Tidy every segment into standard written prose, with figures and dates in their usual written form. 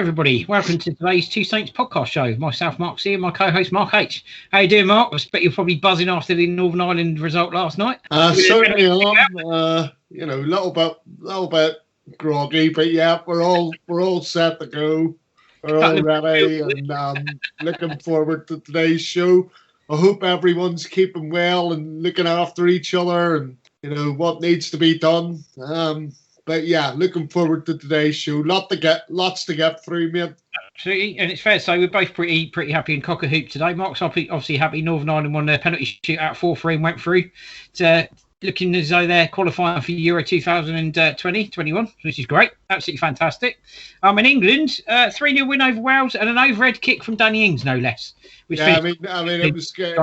everybody. Welcome to today's Two Saints podcast show. Myself, Mark C, and my co-host, Mark H. How you doing, Mark? I expect you're probably buzzing after the Northern Ireland result last night. Certainly am. A little bit groggy, but yeah, we're all set to go. We're all ready, and looking forward to today's show. I hope everyone's keeping well and looking after each other, and what needs to be done. But yeah, looking forward to today's show. Lots to get through, mate. Absolutely, and it's fair to say we're both pretty happy in cock a hoop today. Mark's obviously happy. Northern Ireland won their penalty shootout 4-3 and went through to looking as though they're qualifying for Euro 2020-21, which is great. Absolutely fantastic. In England, 3-0 win over Wales and an overhead kick from Danny Ings, no less. Which it was great.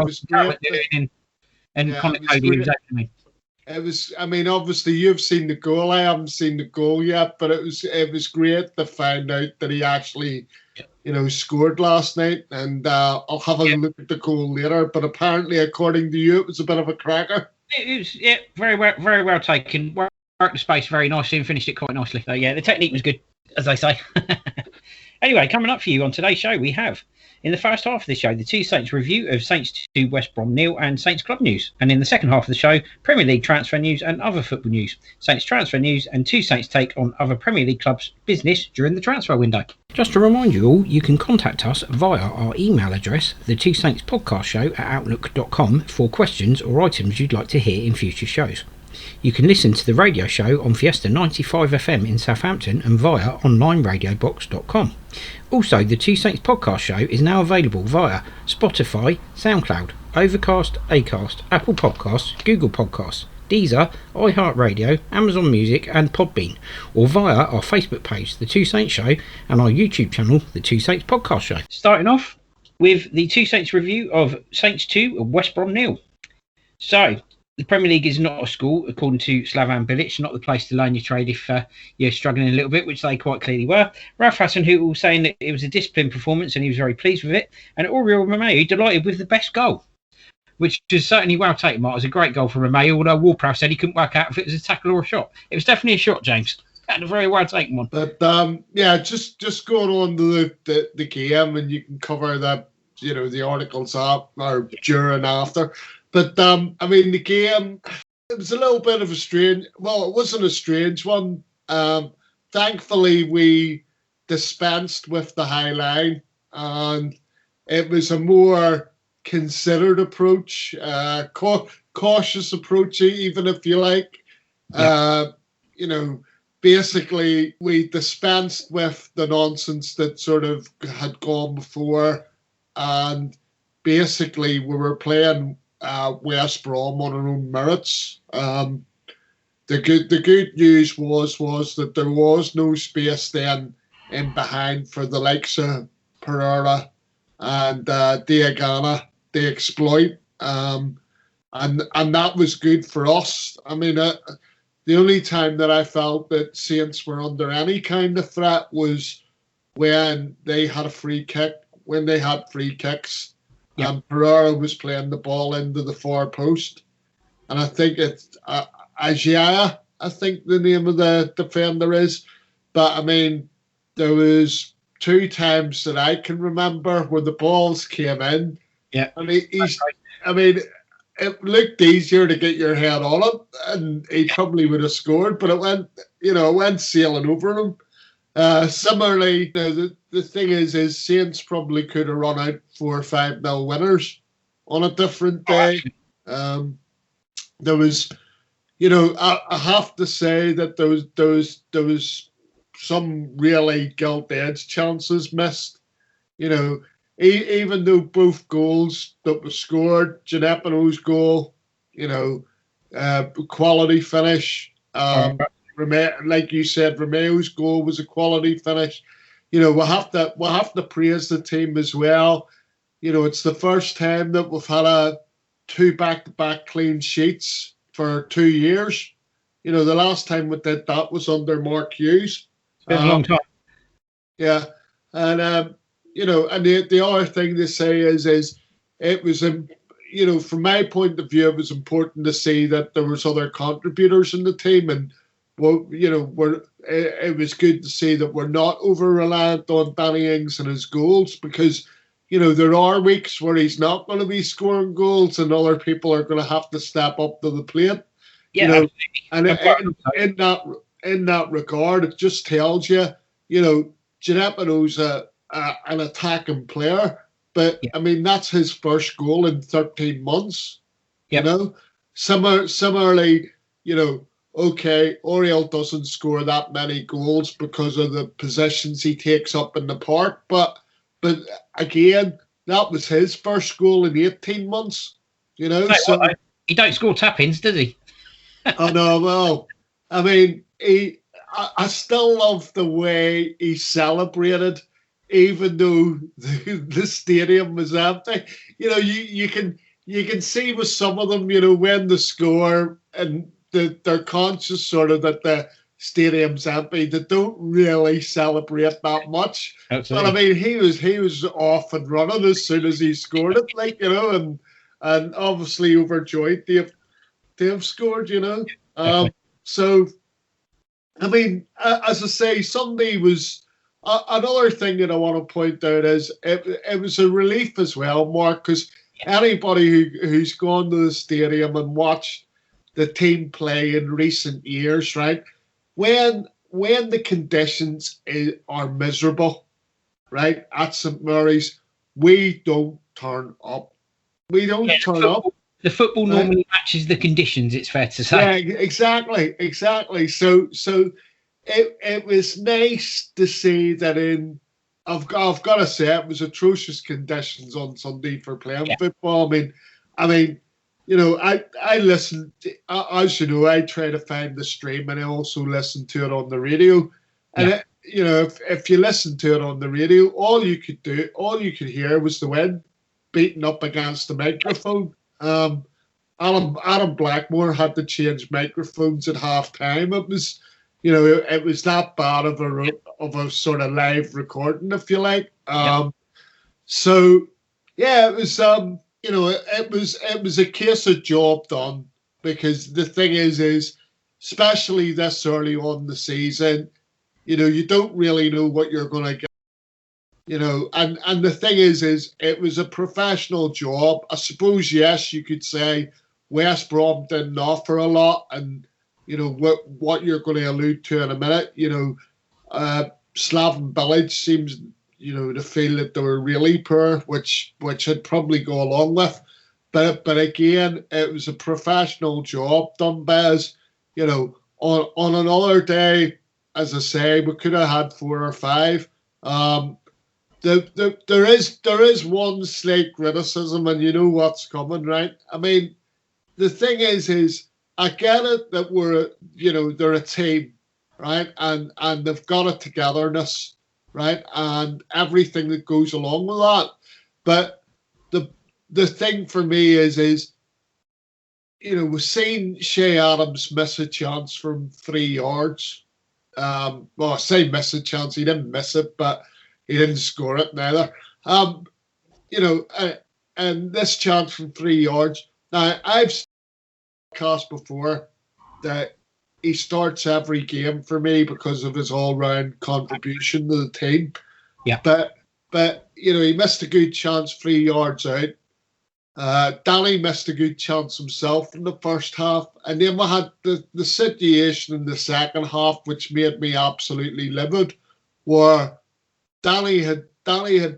Obviously you've seen the goal. I haven't seen the goal yet, but it was great to find out that he actually, scored last night. And I'll have a look at the goal later. But apparently, according to you, it was a bit of a cracker. It was, very well taken. Worked the space very nicely and finished it quite nicely. So yeah, the technique was good, as they say. Anyway, coming up for you on today's show, we have, in the first half of the show, the Two Saints review of Saints 2 West Brom 0 and Saints Club news. And in the second half of the show, Premier League transfer news and other football news. Saints transfer news and Two Saints take on other Premier League clubs' business during the transfer window. Just to remind you all, you can contact us via our email address, the Two Saints Podcast Show at outlook.com, for questions or items you'd like to hear in future shows. You can listen to the radio show on Fiesta 95 FM in Southampton and via onlineradiobox.com. Also, the Two Saints Podcast Show is now available via Spotify, SoundCloud, Overcast, Acast, Apple Podcasts, Google Podcasts, Deezer, iHeartRadio, Amazon Music and Podbean, or via our Facebook page, The Two Saints Show, and our YouTube channel, The Two Saints Podcast Show. Starting off with the Two Saints review of Saints 2 and West Brom 0. So, the Premier League is not a school, according to Slaven Bilic, not the place to learn your trade if you're struggling a little bit, which they quite clearly were. Ralph Hasenhüttl was saying that it was a disciplined performance and he was very pleased with it. And Oriol Romeu delighted with the best goal, which is certainly well taken, Mark. It was a great goal for Romeu, although Ward-Prowse said he couldn't work out if it was a tackle or a shot. It was definitely a shot, James. And a very well taken one. But just going on to the game, and you can cover that, the articles up or during after. But, the game, it was a little bit of it wasn't a strange one. Thankfully, we dispensed with the high line, and it was a more considered approach, cautious approach, even if you like. Yeah. Basically, we dispensed with the nonsense that sort of had gone before, and basically we were playing West Brom on our own merits. The good news was that there was no space then in behind for the likes of Pereira and Diagana to exploit, and that was good for us. The only time that I felt that Saints were under any kind of threat was when they had a free kick. When they had free kicks. Yep. And Pereira was playing the ball into the far post. And I think it's Ajaya, I think the name of the defender is. But, there was 2 times that I can remember where the balls came in. Yeah. And it looked easier to get your head on it, and he probably would have scored, but it went sailing over him. Similarly, the thing is Saints probably could have run out 4 or 5-0 winners on a different day. There was, I have to say that there was some really gilt-edged chances missed. Even though both goals that were scored, Djenepo's goal, quality finish. Like you said, Romeu's goal was a quality finish. We'll have to praise the team as well. It's the first time that we've had 2 back-to-back clean sheets for 2 years. The last time we did that was under Mark Hughes. It's been a long time. Yeah, and and the other thing to say is it was from my point of view, it was important to see that there was other contributors in the team, and well, it was good to see that we're not over reliant on Danny Ings and his goals, because there are weeks where he's not going to be scoring goals and other people are going to have to step up to the plate. Yeah, and in that regard, it just tells you, Djenepo's an attacking player, but I mean that's his first goal in 13 months. Similarly, okay, Oriel doesn't score that many goals because of the positions he takes up in the park, but again, that was his first goal in 18 months. So he don't score tap-ins, does he? Oh no, well, I mean, I still love the way he celebrated, even though the stadium was empty. You can see with some of them, when they score and they're conscious sort of that the stadium's empty, they don't really celebrate that much. Absolutely. But I mean, he was off and running as soon as he scored it, and obviously overjoyed to have scored, So, I mean, as I say, Sunday was another thing that I want to point out is it was a relief as well, Mark, because anybody who's gone to the stadium and watched the team play in recent years, right? When the conditions are miserable, right, at St Mary's, we don't turn up. We don't turn up. The football normally matches the conditions, it's fair to say. Yeah, exactly. So it was nice to see that I've got to say it was atrocious conditions on Sunday for playing football. I mean, I listened, as you know, I try to find the stream and I also listen to it on the radio. And if you listen to it on the radio, all you could hear was the wind beating up against the microphone. Adam Blackmore had to change microphones at half time. It was, it was that bad of a sort of live recording, if you like. So yeah, it was it was a case of job done, because the thing is especially this early on in the season, you don't really know what you're going to get. And the thing is it was a professional job. I suppose, yes, you could say West Brom didn't offer a lot, and what you're going to allude to in a minute, Slaven Bilic seems, to feel that they were really poor, which I'd probably go along with. But again, it was a professional job done by us. On another day, as I say, we could have had 4 or 5. There is one slight criticism, and you know what's coming, right? I mean, the thing is I get it that they're a team, right? And they've got a togetherness, right? And everything that goes along with that. But the thing for me is we've seen Shay Adams miss a chance from 3 yards. Well, I say miss a chance, he didn't miss it, but he didn't score it neither. And this chance from 3 yards. Now, I've cast before that he starts every game for me because of his all-round contribution to the team. Yeah. But he missed a good chance 3 yards out. Danny missed a good chance himself in the first half, and then we had the situation in the second half, which made me absolutely livid, where Danny had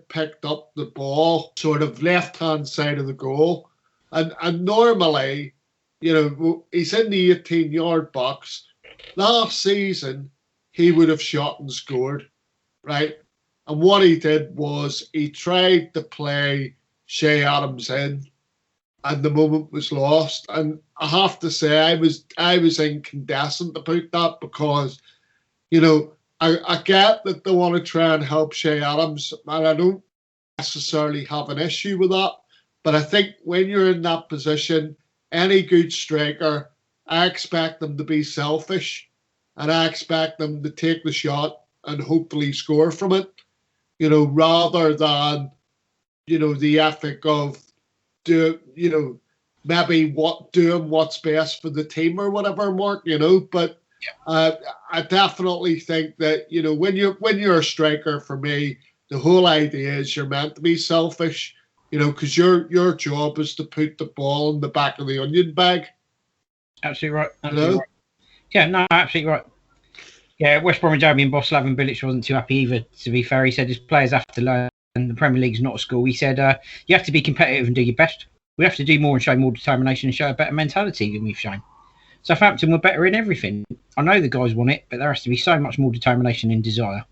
picked up the ball sort of left-hand side of the goal, and normally, he's in the 18-yard box. Last season, he would have shot and scored, right? And what he did was he tried to play Shay Adams in, and the moment was lost. And I have to say, I was incandescent about that, because, I get that they want to try and help Shay Adams, and I don't necessarily have an issue with that. But I think when you're in that position, any good striker, I expect them to be selfish, and I expect them to take the shot and hopefully score from it, rather than, the ethic of maybe doing what's best for the team or whatever, Mark, but I definitely think that, you know, when you're a striker, for me, the whole idea is you're meant to be selfish, you know, because your job is to put the ball in the back of the onion bag. Absolutely right. Absolutely right. Yeah, no, absolutely right. Yeah, West Bromwich Albion boss Slaven Bilic wasn't too happy either, to be fair. He said his players have to learn the Premier League's not a school. He said you have to be competitive and do your best. We have to do more and show more determination and show a better mentality than we've shown. Southampton were better in everything. I know the guys want it, but there has to be so much more determination and desire.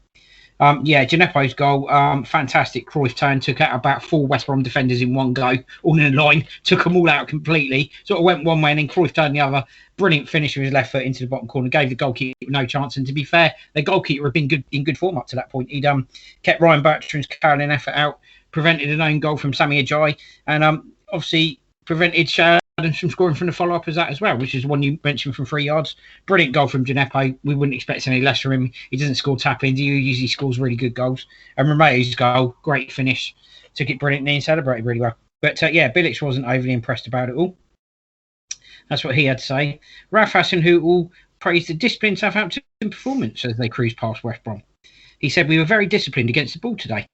Djenepo's goal, fantastic. Cruyff turn, took out about 4 West Brom defenders in one go, all in a line, took them all out completely. Sort of went one way and then Cruyff turned the other. Brilliant finish with his left foot into the bottom corner, gave the goalkeeper no chance. And to be fair, the goalkeeper had been in good form up to that point. He'd kept Ryan Bertrand's Carolyn effort out, prevented an own goal from Sami Ajayi, and obviously prevented Sheridan from scoring from the follow-up as that as well, which is one you mentioned from 3 yards. Brilliant goal from Djenepo. We wouldn't expect any less from him. He doesn't score tap-ins. He usually scores really good goals. And Romeo's goal, great finish. Took it brilliantly and celebrated really well. But Bilic wasn't overly impressed about it all. That's what he had to say. Ralph Hasenhüttl praised the disciplined Southampton performance as they cruised past West Brom. He said, "We were very disciplined against the ball today.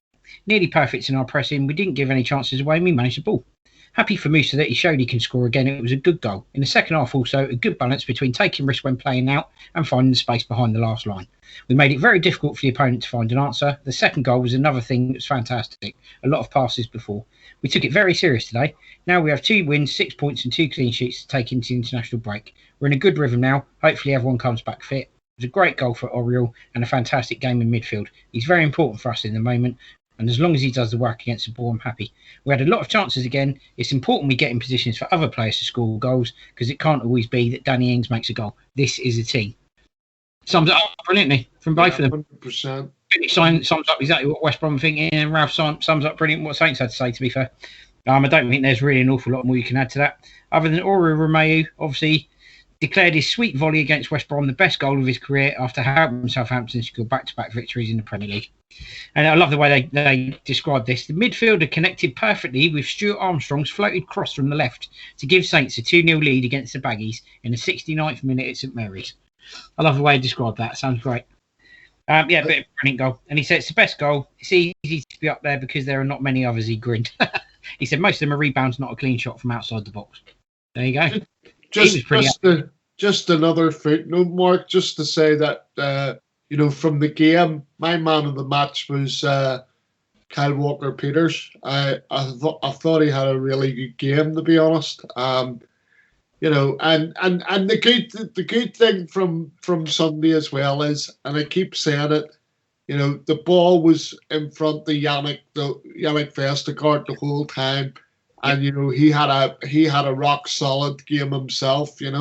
Nearly perfect in our pressing. We didn't give any chances away and we managed the ball. Happy for Musa that he showed he can score again. It was a good goal. In the second half also, a good balance between taking risks when playing out and finding the space behind the last line. We made it very difficult for the opponent to find an answer. The second goal was another thing that was fantastic. A lot of passes before. We took it very serious today. Now we have 2 wins, 6 points and 2 clean sheets to take into the international break. We're in a good rhythm now. Hopefully everyone comes back fit. It was a great goal for Oriol and a fantastic game in midfield. He's very important for us in the moment. And as long as he does the work against the ball, I'm happy. We had a lot of chances again. It's important we get in positions for other players to score goals because it can't always be that Danny Ings makes a goal. This is a team." Sums it up brilliantly from both of them. 100%. Sums up exactly what West Brom are thinking, and Ralph sums up brilliant what Saints had to say, to be fair. I don't think there's really an awful lot more you can add to that. Other than Oriol Romeu, obviously, declared his sweet volley against West Brom the best goal of his career after helping Southampton score back-to-back victories in the Premier League. And I love the way they describe this. The midfielder connected perfectly with Stuart Armstrong's floated cross from the left to give Saints a 2-0 lead against the Baggies in the 69th minute at St Mary's. I love the way he described that. Sounds great. But a brilliant goal. And he said it's the best goal. It's easy to be up there because there are not many others, he grinned. He said most of them are rebounds, not a clean shot from outside the box. There you go. Just another footnote, Mark, just to say that, from the game, my man of the match was Kyle Walker-Peters. I thought he had a really good game, to be honest. And the good thing from Sunday as well is, and I keep saying it, the ball was in front of Yannick Vestergaard the whole time. And he had a rock solid game himself. Yeah,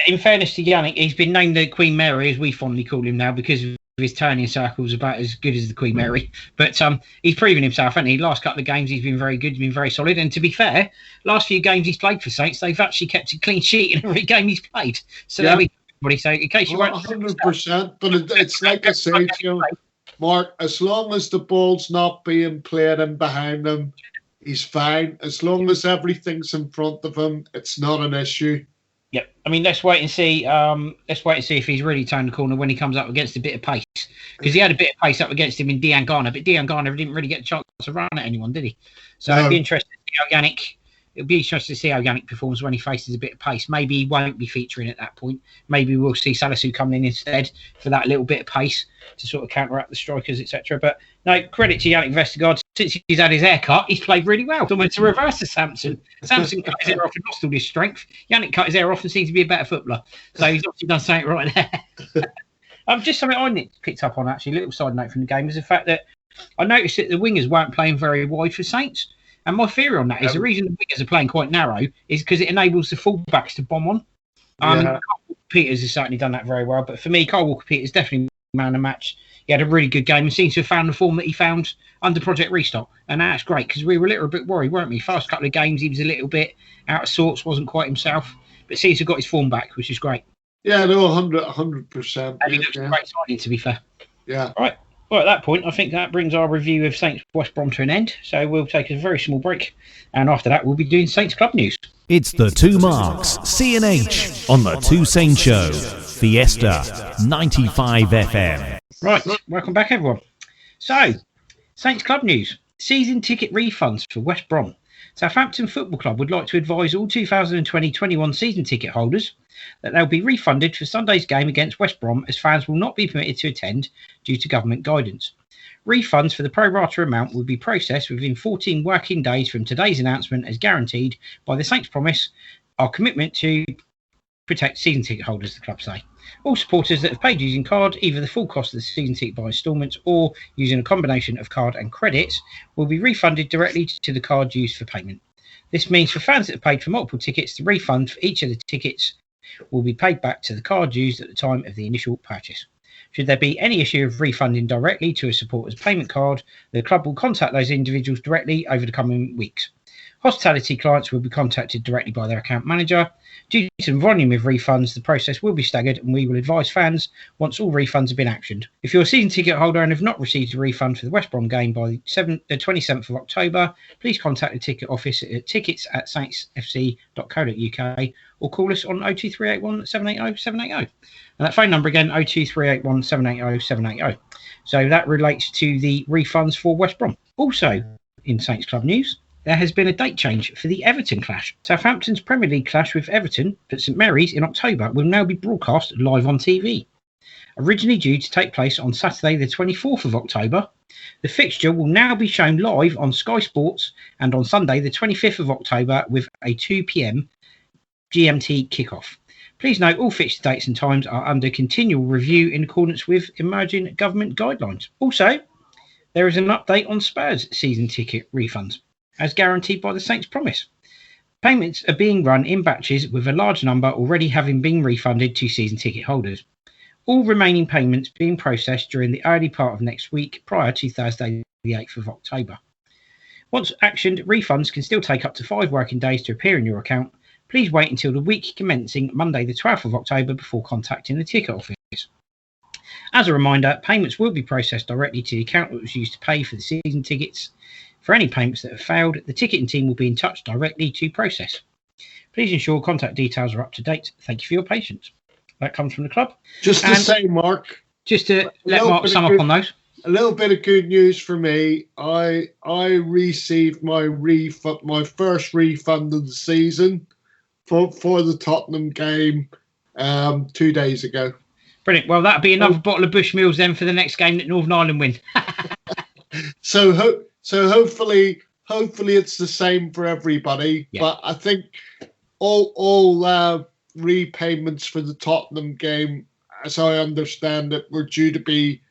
in fairness to Yannick, he's been named the Queen Mary, as we fondly call him now, because of his turning circles about as good as the Queen Mary. But he's proven himself, hasn't he? Last couple of games he's been very good, he's been very solid. And to be fair, last few games he's played for Saints, they've actually kept a clean sheet in every game he's played. So there we go. So in case you weren't 100%, but it's like I say, Mark, as long as the ball's not being played in behind him, he's fine. As long as everything's in front of him, it's not an issue. Yep. I mean, let's wait and see. If he's really turned the corner when he comes up against a bit of pace, because he had a bit of pace up against him in Diangana, but Diangana didn't really get a chance to run at anyone, did he? So it'd be interesting to see how Yannick. It'll be interesting to see how Yannick performs when he faces a bit of pace. Maybe he won't be featuring at that point. Maybe we'll see Salisu coming in instead for that little bit of pace to sort of counteract the strikers, etc. But no, credit to Yannick Vestergaard. Since he's had his haircut, he's played really well. Almost to reverse to Samson. Samson cut his hair off and lost all his strength. Yannick cut his hair off and seems to be a better footballer. So he's obviously done something right there. Just something I picked up on, actually, a little side note from the game, is the fact that I noticed that the wingers weren't playing very wide for Saints. And my theory on that is the reason the wingers are playing quite narrow is because it enables the fullbacks to bomb on. Kyle Walker-Peters has certainly done that very well. But for me, Kyle Walker-Peters definitely man of the match. He had a really good game and seems to have found the form that he found under Project Restart. And that's great because we were a little bit worried, weren't we? First couple of games, he was a little bit out of sorts, wasn't quite himself. But seems to have got his form back, which is great. Yeah, no, 100%. And he looks a great signing, to be fair. Yeah. Right. Well, at that point, I think that brings our review of Saints West Brom to an end. So we'll take a very small break. And after that, we'll be doing Saints Club news. It's the Two Marks, C&H, on the Two Saints Show. Fiesta 95 FM. Right, welcome back, everyone. So, Saints Club news. Season ticket refunds for West Brom. Southampton Football Club would like to advise all 2020-21 season ticket holders that they'll be refunded for Sunday's game against West Brom, as fans will not be permitted to attend due to government guidance. Refunds for the pro rata amount will be processed within 14 working days from today's announcement, as guaranteed by the Saints' promise, our commitment to protect season ticket holders, the club say. All supporters that have paid using card, either the full cost of the season ticket by instalments or using a combination of card and credits, will be refunded directly to the card used for payment. This means for fans that have paid for multiple tickets, the refund for each of the tickets will be paid back to the card used at the time of the initial purchase. Should there be any issue of refunding directly to a supporter's payment card, the club will contact those individuals directly over the coming weeks. Hospitality clients will be contacted directly by their account manager. Due to the volume of refunds, the process will be staggered, and we will advise fans once all refunds have been actioned. If you're a season ticket holder and have not received a refund for the West Brom game by the 27th of October, please contact the ticket office at tickets@saintsfc.co.uk or call us on 02381 780 780. And that phone number again, 02381 780 780. So that relates to the refunds for West Brom. Also, in Saints Club news, there has been a date change for the Everton clash. Southampton's Premier League clash with Everton at St Mary's in October will now be broadcast live on TV. Originally due to take place on Saturday the 24th of October, the fixture will now be shown live on Sky Sports and on Sunday the 25th of October with a 2 p.m. GMT kickoff. Please note all fixture dates and times are under continual review in accordance with emerging government guidelines. Also, there is an update on Spurs season ticket refunds, as guaranteed by the Saints' promise. Payments are being run in batches, with a large number already having been refunded to season ticket holders. All remaining payments being processed during the early part of next week prior to Thursday the 8th of October. Once actioned, refunds can still take up to 5 working days to appear in your account. Please wait until the week commencing Monday the 12th of October before contacting the ticket office. As a reminder, payments will be processed directly to the account that was used to pay for the season tickets. For any payments that have failed, the ticketing team will be in touch directly to process. Please ensure contact details are up to date. Thank you for your patience. That comes from the club. Just to say, Mark. Just to let Mark sum up on those. A little bit of good news for me. I received my first refund of the season for the Tottenham game 2 days ago. Brilliant. Well, that'll be another bottle of Bushmills then for the next game that Northern Ireland win. So hopefully it's the same for everybody. Yeah. But I think all repayments for the Tottenham game, as I understand it, were due to be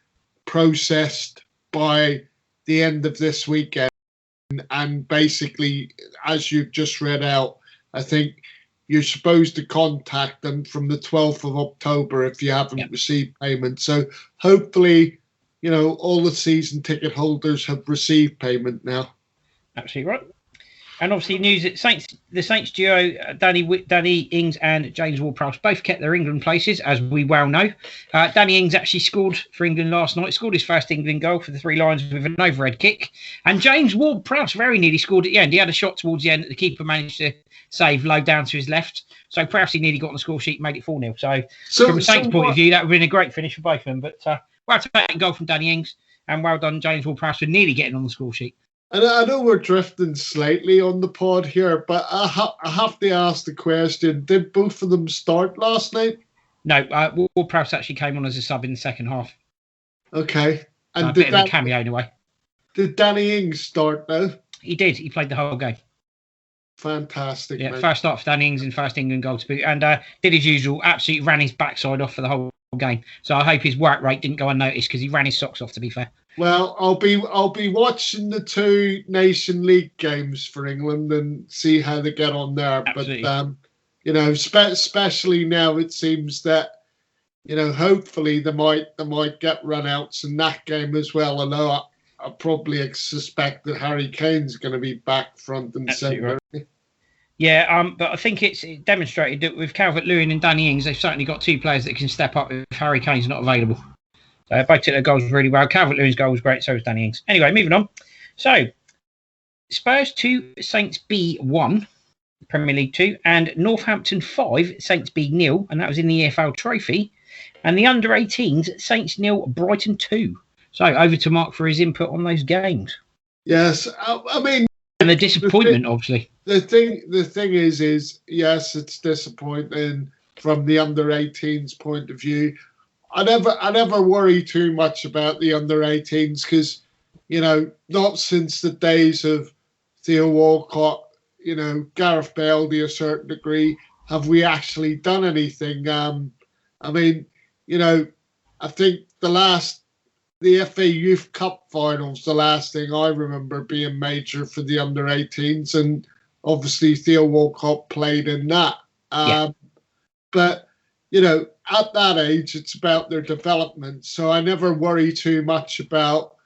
processed by the end of this weekend. And basically, as you've just read out, I think you're supposed to contact them from the 12th of October if you haven't received payment. So hopefully, all the season ticket holders have received payment now. Absolutely right. And obviously news that the Saints duo, Danny Ings and James Ward-Prowse, both kept their England places, as we well know. Danny Ings actually scored for England last night, scored his first England goal for the Three Lions with an overhead kick. And James Ward-Prowse very nearly scored at the end. He had a shot towards the end that the keeper managed to save low down to his left. So Prowse nearly got on the score sheet and made it 4-0. So from a Saints point of view, that would have been a great finish for both of them. But well taken goal from Danny Ings, and well done James Ward-Prowse for nearly getting on the score sheet. And I know we're drifting slightly on the pod here, but I have to ask the question, did both of them start last night? No, Ward-Prowse actually came on as a sub in the second half. Okay. And a bit of a cameo anyway. Did Danny Ings start though? He did. He played the whole game. Fantastic. Yeah, man. First start for Danny Ings and first England goal to boot. And did his usual, absolutely ran his backside off for the whole game. So I hope his work rate didn't go unnoticed, because he ran his socks off, to be fair. Well, I'll be watching the 2 Nation League games for England and see how they get on there. Absolutely. But especially now, it seems that hopefully they might get run-outs in that game as well. Although I probably suspect that Harry Kane's going to be back front and centre. Right. Yeah, but I think it's demonstrated that with Calvert-Lewin and Danny Ings, they've certainly got 2 players that can step up if Harry Kane's not available. So both took their goals really well. Calvert-Lewin's goal was great, so was Danny Ings. Anyway, moving on. So, Spurs 2, Saints B 1, Premier League 2, and Northampton 5, Saints B 0, and that was in the EFL Trophy. And the under-18s, Saints 0, Brighton 2. So over to Mark for his input on those games. Yes, I mean, and the disappointment, obviously. The thing is yes, it's disappointing from the under-18s point of view. I never worry too much about the under-18s because, not since the days of Theo Walcott, Gareth Bale to a certain degree, have we actually done anything. I mean, I think the FA Youth Cup finals, the last thing I remember being major for the under-18s, and obviously Theo Walcott played in that. But, at that age, it's about their development. So I never worry too much about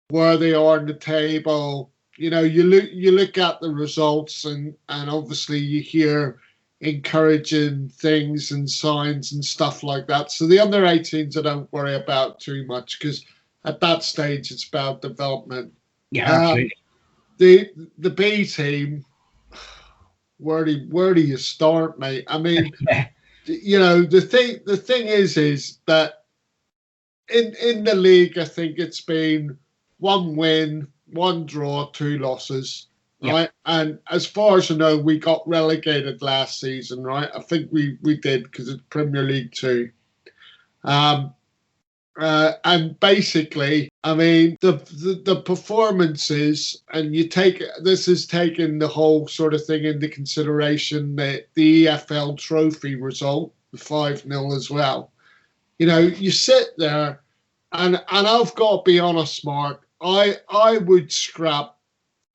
where they are on the table. You look at the results and obviously you hear encouraging things and signs and stuff like that. So the under-18s I don't worry about too much because at that stage it's about development. Yeah, absolutely. The B team, where do you start, mate? I mean, the thing is that in the league, I think it's been 1 win, 1 draw, 2 losses. Right, and as far as I know, we got relegated last season, right? I think we did because it's Premier League 2. And basically, I mean, the performances, and this is taking the whole sort of thing into consideration, the EFL Trophy result, the 5-0 as well. You sit there, and I've got to be honest, Mark, I would scrap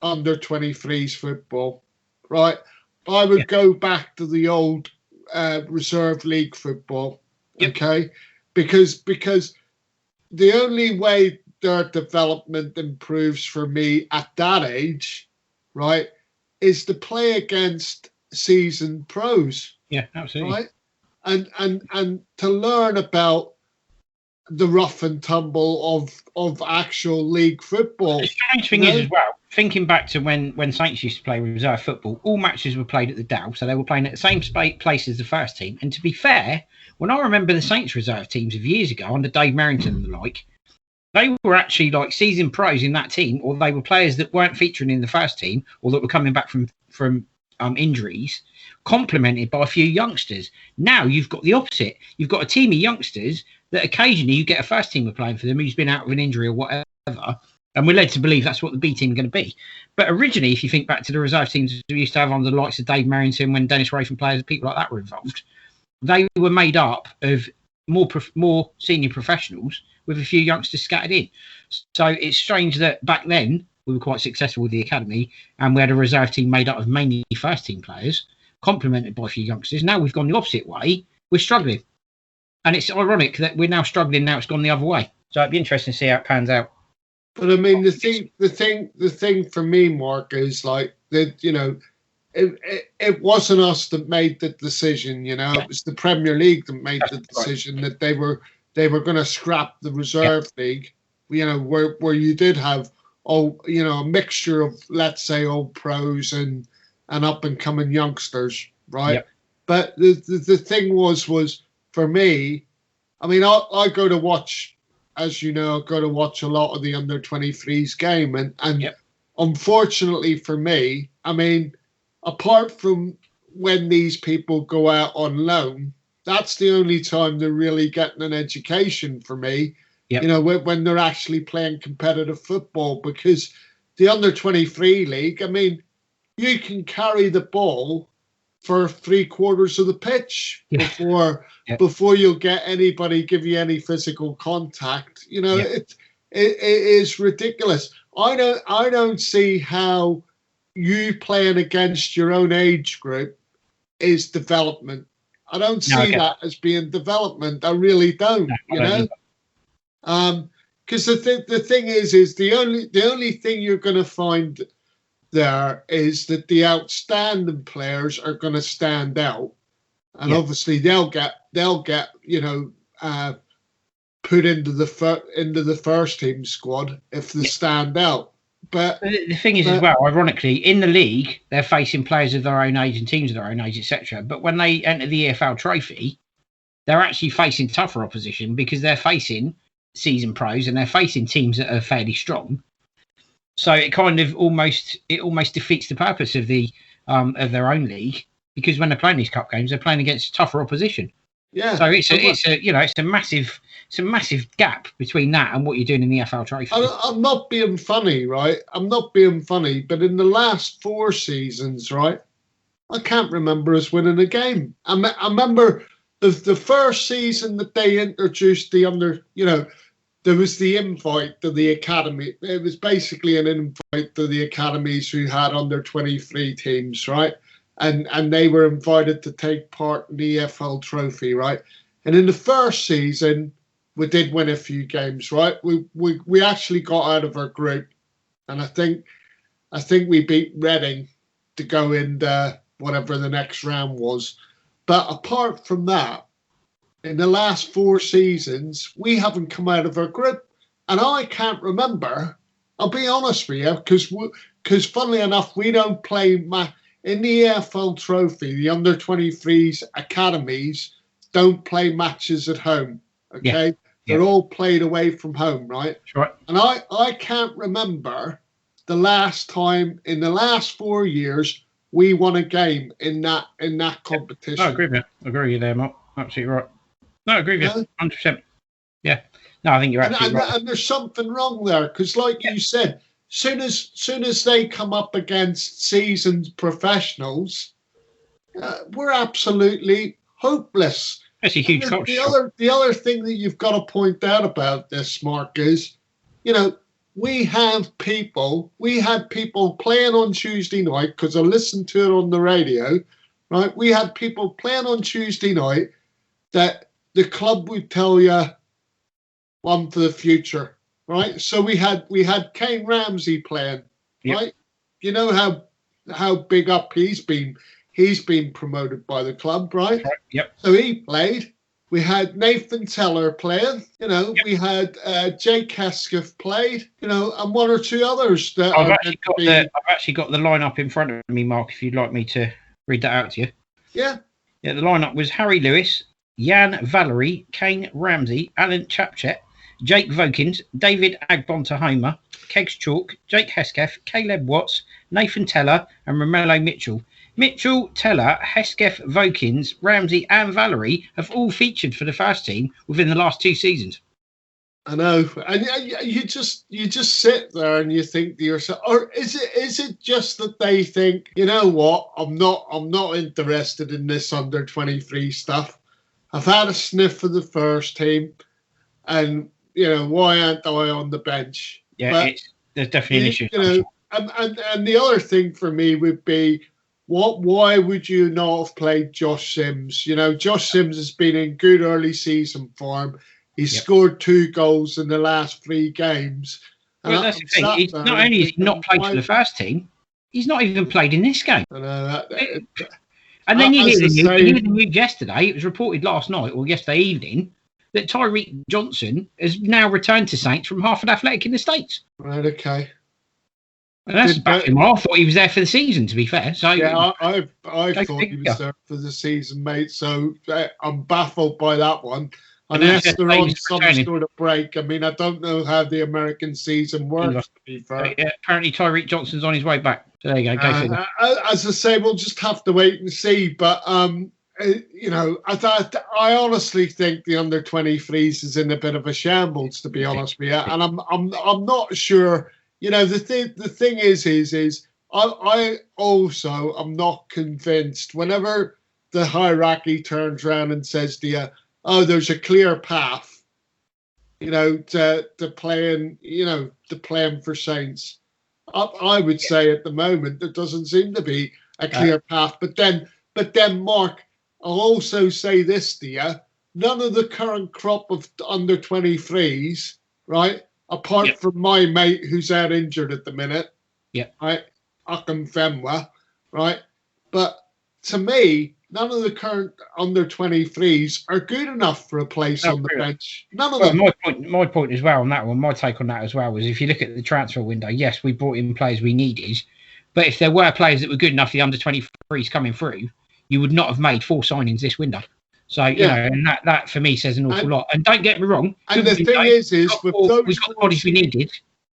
under 23s football, right? I would go back to the old reserve league football, okay? Because the only way their development improves for me at that age, right, is to play against seasoned pros. Yeah, absolutely. Right? And to learn about the rough and tumble of actual league football. The strange thing is as well, thinking back to when Saints used to play reserve football, all matches were played at the Dow, so they were playing at the same place as the first team. And to be fair, when I remember the Saints reserve teams of years ago under Dave Merrington and the like, they were actually like seasoned pros in that team, or they were players that weren't featuring in the first team or that were coming back from injuries, complemented by a few youngsters. Now you've got the opposite. You've got a team of youngsters that occasionally you get a first teamer playing for them who's been out of an injury or whatever. And we're led to believe that's what the B team are going to be. But originally, if you think back to the reserve teams we used to have under the likes of Dave Merrington, when Dennis Rafen players, people like that were involved, they were made up of more senior professionals with a few youngsters scattered in. So it's strange that back then we were quite successful with the academy and we had a reserve team made up of mainly first team players, complemented by a few youngsters. Now we've gone the opposite way. We're struggling. And it's ironic that we're now struggling. Now it's gone the other way. So it'd be interesting to see how it pans out. But I mean, the thing for me, Mark, is like that. It wasn't us that made the decision. It was the Premier League that made the decision that they were going to scrap the reserve league. Where you did have a mixture of, let's say, old pros and up and coming youngsters, right? Yep. But the thing was for me, I mean, I go to watch, as you know, a lot of the under-23s game. And yep. Unfortunately for me, I mean, apart from when these people go out on loan, that's the only time they're really getting an education for me, yep. When they're actually playing competitive football. Because the under-23 league, I mean, you can carry the ball for 3/4 of the pitch before you'll get anybody give you any physical contact. It is ridiculous. I don't see how you playing against your own age group is development. I don't see that as being development. I really don't. Because the thing is the only thing you're going to find there is that the outstanding players are going to stand out, and obviously they'll get put into the first team squad if they stand out. But the thing is, as well, ironically, in the league they're facing players of their own age and teams of their own age, etc. But when they enter the EFL Trophy, they're actually facing tougher opposition because they're facing season pros and they're facing teams that are fairly strong. So it kind of almost defeats the purpose of their own league, because when they're playing these cup games, they're playing against tougher opposition. Yeah. So it's a massive gap between that and what you're doing in the FL Trophy. I'm not being funny, right? I'm not being funny, but in the last 4 seasons, right, I can't remember us winning a game. I remember the first season that they introduced the under, there was the invite to the academy. It was basically an invite to the academies who had under 23 teams, right? And they were invited to take part in the EFL Trophy, right? And in the first season, we did win a few games, right? We actually got out of our group, and I think we beat Reading to go in whatever the next round was. But apart from that, in the last 4 seasons, we haven't come out of our group, and I can't remember. I'll be honest with you, because funnily enough, we don't play in the EFL Trophy. The under 23s academies don't play matches at home. Okay, yeah. They're all played away from home, right? Sure. And I can't remember the last time in the last 4 years we won a game in that competition. No, I agree with you. I agree with you there, Mark. Absolutely right. No, I agree with you. 100%. Yeah. No, I think you're absolutely right. And there's something wrong there, because like you said, soon as they come up against seasoned professionals, we're absolutely hopeless. That's a huge culture shock. The other thing that you've got to point out about this, Mark, is, we had people playing on Tuesday night, because I listened to it on the radio, right? We had people playing on Tuesday night that the club would tell you one for the future, right? So we had Kane Ramsey playing, right? You know how big up he's been. He's been promoted by the club, right? Yep. So he played. We had Nathan Teller playing, Yep. We had Jake Hesketh played, and 1 or 2 others. That I've actually got the lineup in front of me, Mark, if you'd like me to read that out to you. Yeah. Yeah, the lineup was Harry Lewis, Jan Valery, Kane Ramsey, Alan Chapchet, Jake Vokins, David Agbonta-Homer, Kegs Chalk, Jake Hesketh, Caleb Watts, Nathan Teller, and Romello Mitchell. Mitchell, Teller, Hesketh, Vokins, Ramsey, and Valery have all featured for the first team within the last 2 seasons. I know, and you just sit there and you think to yourself, or is it just that they think, you know what, I'm not interested in this under 23 stuff. I've had a sniff of the first team, and why aren't I on the bench? Yeah, there's definitely an issue. And the other thing for me would be, why would you not have played Josh Sims? Josh Sims has been in good early season form. He's scored 2 goals in the last 3 games. Well, that's the thing. He's not only has he not played for the first team, he's not even played in this game. I know. And then you hear the news yesterday. It was reported last night or yesterday evening that Tyreek Johnson has now returned to Saints from Hartford Athletic in the States. Right, okay. And that's back him. I thought he was there for the season, to be fair. So yeah, I thought he was there for the season, mate. So I'm baffled by that one. Unless they're on some sort of break. I mean, I don't know how the American season works, to be fair. Yeah, apparently Tyreek Johnson's on his way back. So there you go. Go as I say, we'll just have to wait and see. But, I honestly think the under 23s is in a bit of a shambles, to be honest with you. And I'm not sure. The thing is I also am not convinced whenever the hierarchy turns around and says to you, oh, there's a clear path, to playing for Saints. I would say at the moment there doesn't seem to be a clear path. But then, Mark, I'll also say this to you: none of the current crop of under 23s, right, apart from my mate who's out injured at the minute, right, Akam Femwa, right, but to me, none of the current under 23s are good enough for a place on the bench. None of them. My point as well on that one, my take on that as well was, if you look at the transfer window, yes, we brought in players we needed, but if there were players that were good enough, the under 23s coming through, you would not have made 4 signings this window. So, you know, and that for me says an awful lot. And don't get me wrong. And the thing is with those we've got the bodies we needed.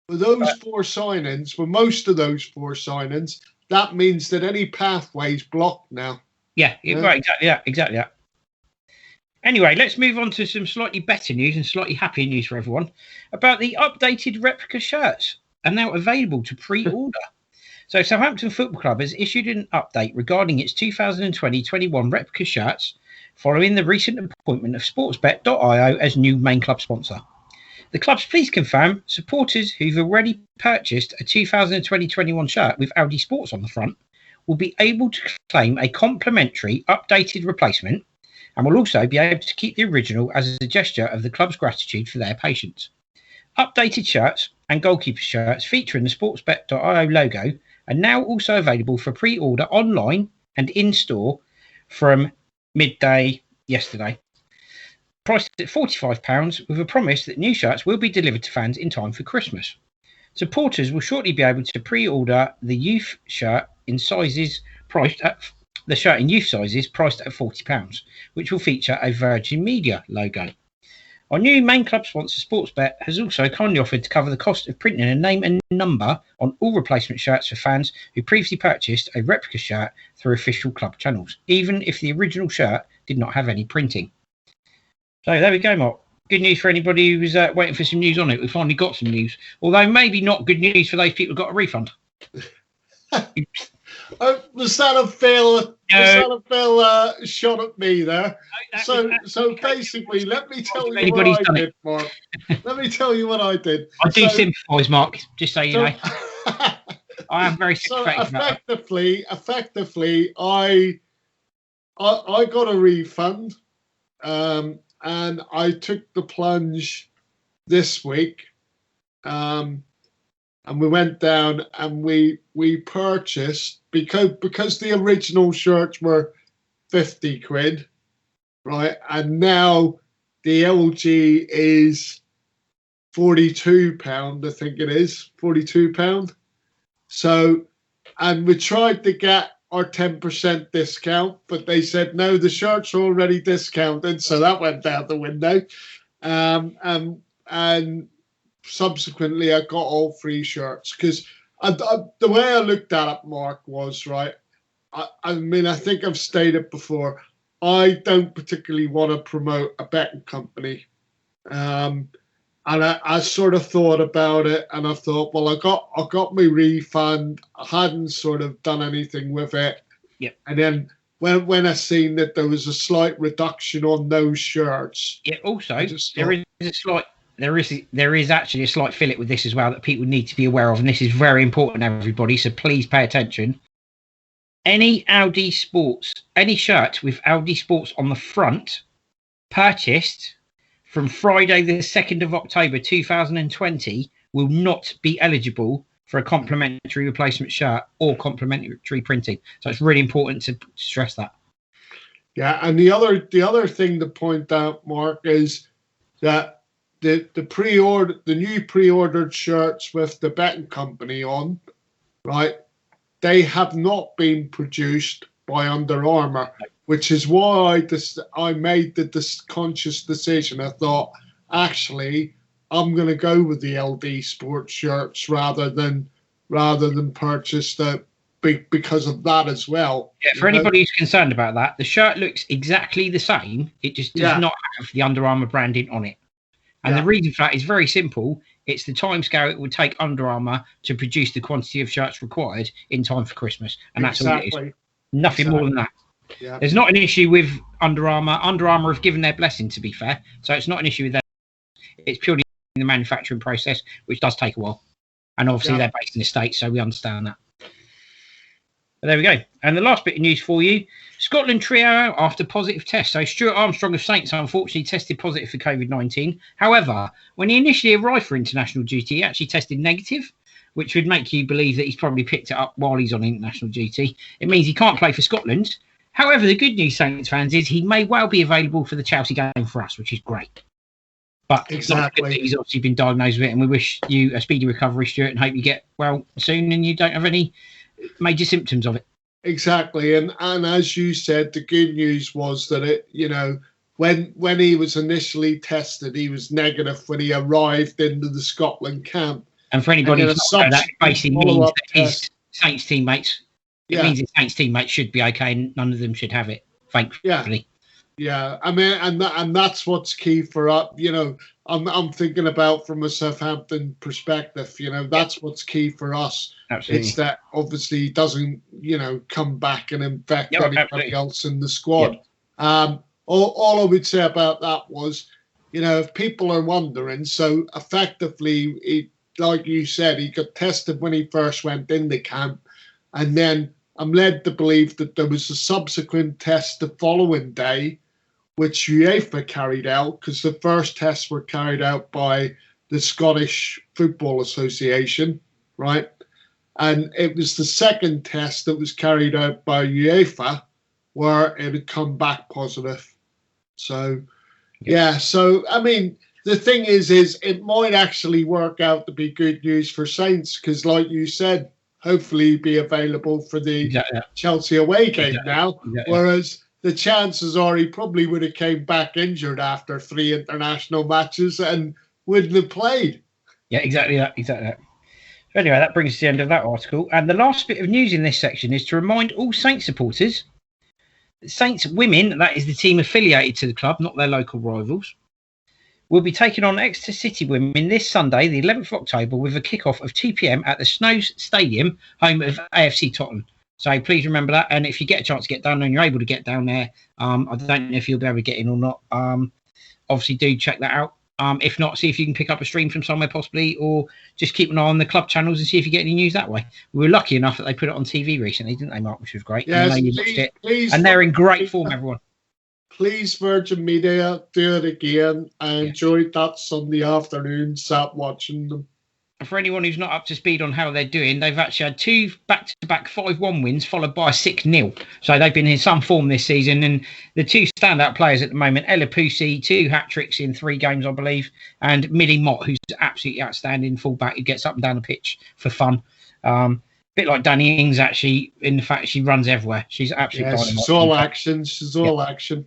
With those 4 signings, with most of those 4 signings, that means that any pathway's blocked now. Yeah, right, exactly that. Anyway, let's move on to some slightly better news and slightly happier news for everyone about the updated replica shirts are now available to pre-order. So Southampton Football Club has issued an update regarding its 2020-21 replica shirts following the recent appointment of Sportsbet.io as new main club sponsor. The club's pleased confirm supporters who've already purchased a 2020-21 shirt with Audi Sports on the front will be able to claim a complimentary updated replacement and will also be able to keep the original as a gesture of the club's gratitude for their patience. Updated shirts and goalkeeper shirts featuring the Sportsbet.io logo are now also available for pre-order online and in-store from midday yesterday. Priced at £45 with a promise that new shirts will be delivered to fans in time for Christmas. Supporters will shortly be able to pre-order the youth shirt in sizes priced at £40, which will feature a Virgin Media logo. Our new main club sponsor, Sportsbet, has also kindly offered to cover the cost of printing a name and number on all replacement shirts for fans who previously purchased a replica shirt through official club channels, even if the original shirt did not have any printing. So there we go, Mark. Good news for anybody who was waiting for some news on it. We finally got some news, although maybe not good news for those people who got a refund. Was that a Phil? Shot at me there? So basically, let me tell you what I did, Mark. Let me tell you what I did. I do sympathise, Mark. Just so you know, I am very sympathetic. Effectively, I got a refund. And I took the plunge this week, and we went down and we purchased because the original shirts were £50, right? And now the LG is £42, I think it is £42. So, and we tried to get our 10% discount, but they said no, the shirts are already discounted, so that went out the window. And subsequently, I got all 3 shirts because the way I looked at it, Mark, was right. I mean, I think I've stated before, I don't particularly want to promote a betting company, and I sort of thought about it, and I thought, well, I got my refund. I hadn't sort of done anything with it. Yep. And then when I seen that there was a slight reduction on those shirts. Yeah. Also, there is actually a slight fillet with this as well that people need to be aware of, and this is very important, everybody. So please pay attention. Any shirt with Audi Sports on the front purchased from Friday the 2nd of October 2020 will not be eligible for a complimentary replacement shirt or complimentary printing. So it's really important to stress that. Yeah, and the other thing to point out, Mark, is that the new pre-ordered shirts with the betting company on, right? They have not been produced by Under Armour, which is why I made the conscious decision. I thought, actually, I'm going to go with the LD Sports shirts rather than purchase because of that as well. Yeah, for anybody who's concerned about that, the shirt looks exactly the same. It just does not have the Under Armour branding on it. And the reason for that is very simple. It's the timescale it would take Under Armour to produce the quantity of shirts required in time for Christmas. And that's all it is. Nothing more than that. Yeah. There's not an issue with Under Armour. Under Armour have given their blessing, to be fair. So it's not an issue with them. It's purely the manufacturing process, which does take a while. And obviously they're based in the States, so we understand that. But there we go. And the last bit of news for you. Scotland trio out after positive test. So Stuart Armstrong of Saints unfortunately tested positive for COVID-19. However, when he initially arrived for international duty, he actually tested negative, which would make you believe that he's probably picked it up while he's on international duty. It means he can't play for Scotland. However, the good news, Saints fans, is he may well be available for the Chelsea game for us, which is great. But exactly, he's obviously been diagnosed with it, and we wish you a speedy recovery, Stuart, and hope you get well soon and you don't have any major symptoms of it. Exactly, and as you said, the good news was that when he was initially tested, he was negative when he arrived into the Scotland camp. And for anybody who's not aware, that basically means that his Saints teammates. It means his Saints teammates should be okay, and none of them should have it. Thankfully. Yeah. I mean, and that's what's key for us. I'm thinking about from a Southampton perspective. That's what's key for us. Absolutely. It's that obviously he doesn't come back and infect anybody else in the squad. Yep. All I would say about that was, if people are wondering, so effectively, like you said, he got tested when he first went into camp, and then I'm led to believe that there was a subsequent test the following day, which UEFA carried out, because the first tests were carried out by the Scottish Football Association, right? And it was the second test that was carried out by UEFA where it had come back positive. So, so, I mean, the thing is it might actually work out to be good news for Saints, because like you said, hopefully be available for the Chelsea away game now, whereas the chances are he probably would have came back injured after 3 international matches and wouldn't have played. Yeah, exactly that. So anyway, that brings us to the end of that article. And the last bit of news in this section is to remind all Saints supporters, Saints women, that is the team affiliated to the club, not their local rivals, will be taking on Exeter City women this Sunday, the 11th of October, with a kick-off of 2 p.m. at the Snows Stadium, home of AFC Tottenham. So please remember that. And if you get a chance to get down there and you're able to get down there, I don't know if you'll be able to get in or not. Obviously, do check that out. If not, see if you can pick up a stream from somewhere possibly, or just keep an eye on the club channels and see if you get any news that way. We were lucky enough that they put it on TV recently, didn't they, Mark? Which was great. Yes, please, and they're in great form, everyone. Please, Virgin Media, do it again. I enjoyed that Sunday afternoon, sat watching them. And for anyone who's not up to speed on how they're doing, they've actually had 2 back-to-back 5-1 wins, followed by a 6-0. So they've been in some form this season. And the 2 standout players at the moment, Ella Poussey, 2 hat-tricks in 3 games, I believe, and Millie Mott, who's absolutely outstanding fullback, who gets up and down the pitch for fun. A bit like Danny Ings, actually, in the fact she runs everywhere. She's absolutely dynamite. She's all action. She's all action.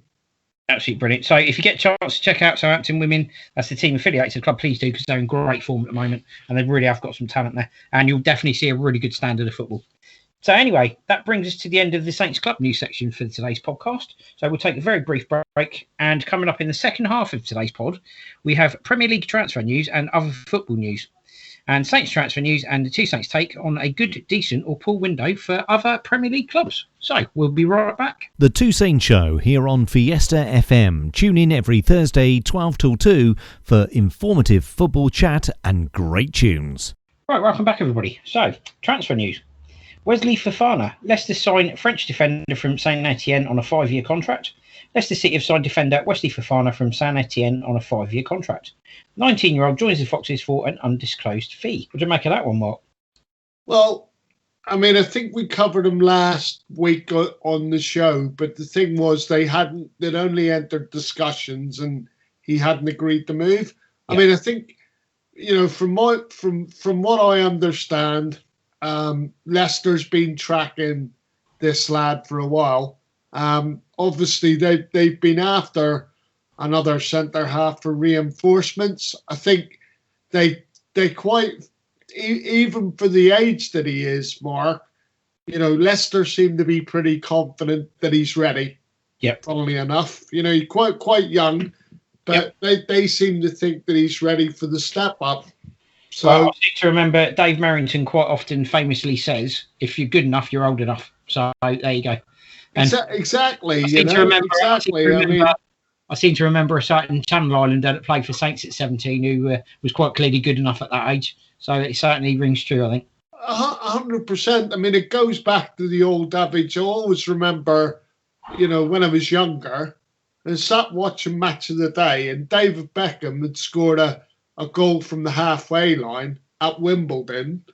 Absolutely brilliant. So if you get a chance to check out Southampton Women, that's the team affiliated to the club, please do, because they're in great form at the moment and they really have got some talent there. And you'll definitely see a really good standard of football. So anyway, that brings us to the end of the Saints Club news section for today's podcast. So we'll take a very brief break. And coming up in the second half of today's pod, we have Premier League transfer news and other football news. And Saints transfer news and the 2 Saints take on a good, decent or poor window for other Premier League clubs. So we'll be right back. The 2 Saints Show here on Fiesta FM. Tune in every Thursday 12 till 2 for informative football chat and great tunes. Right, welcome back everybody. So, transfer news. Wesley Fofana. Leicester sign French defender from Saint Etienne on a 5-year contract. Leicester City have signed defender Wesley Fofana from Saint Etienne on a 5-year contract. 19-year-old joins the Foxes for an undisclosed fee. What do you make of that one, Mark? Well, I mean, I think we covered him last week on the show, but the thing was they'd only entered discussions and he hadn't agreed to move. Yeah. I mean, I think, from what I understand, Leicester's been tracking this lad for a while. Obviously, they've been after another centre half for reinforcements. I think they quite, even for the age that he is, Mark, Leicester seem to be pretty confident that he's ready. Yep. Funnily enough, he's quite young, but they seem to think that he's ready for the step up. So I seem to remember Dave Merrington quite often famously says, "If you're good enough, you're old enough." So there you go. And exactly. I seem to remember a certain Channel Islander that played for Saints at 17 who was quite clearly good enough at that age. So it certainly rings true, I think. 100%. I mean, it goes back to the old adage. I always remember, when I was younger, and sat watching Match of the Day, and David Beckham had scored a goal from the halfway line at Wimbledon,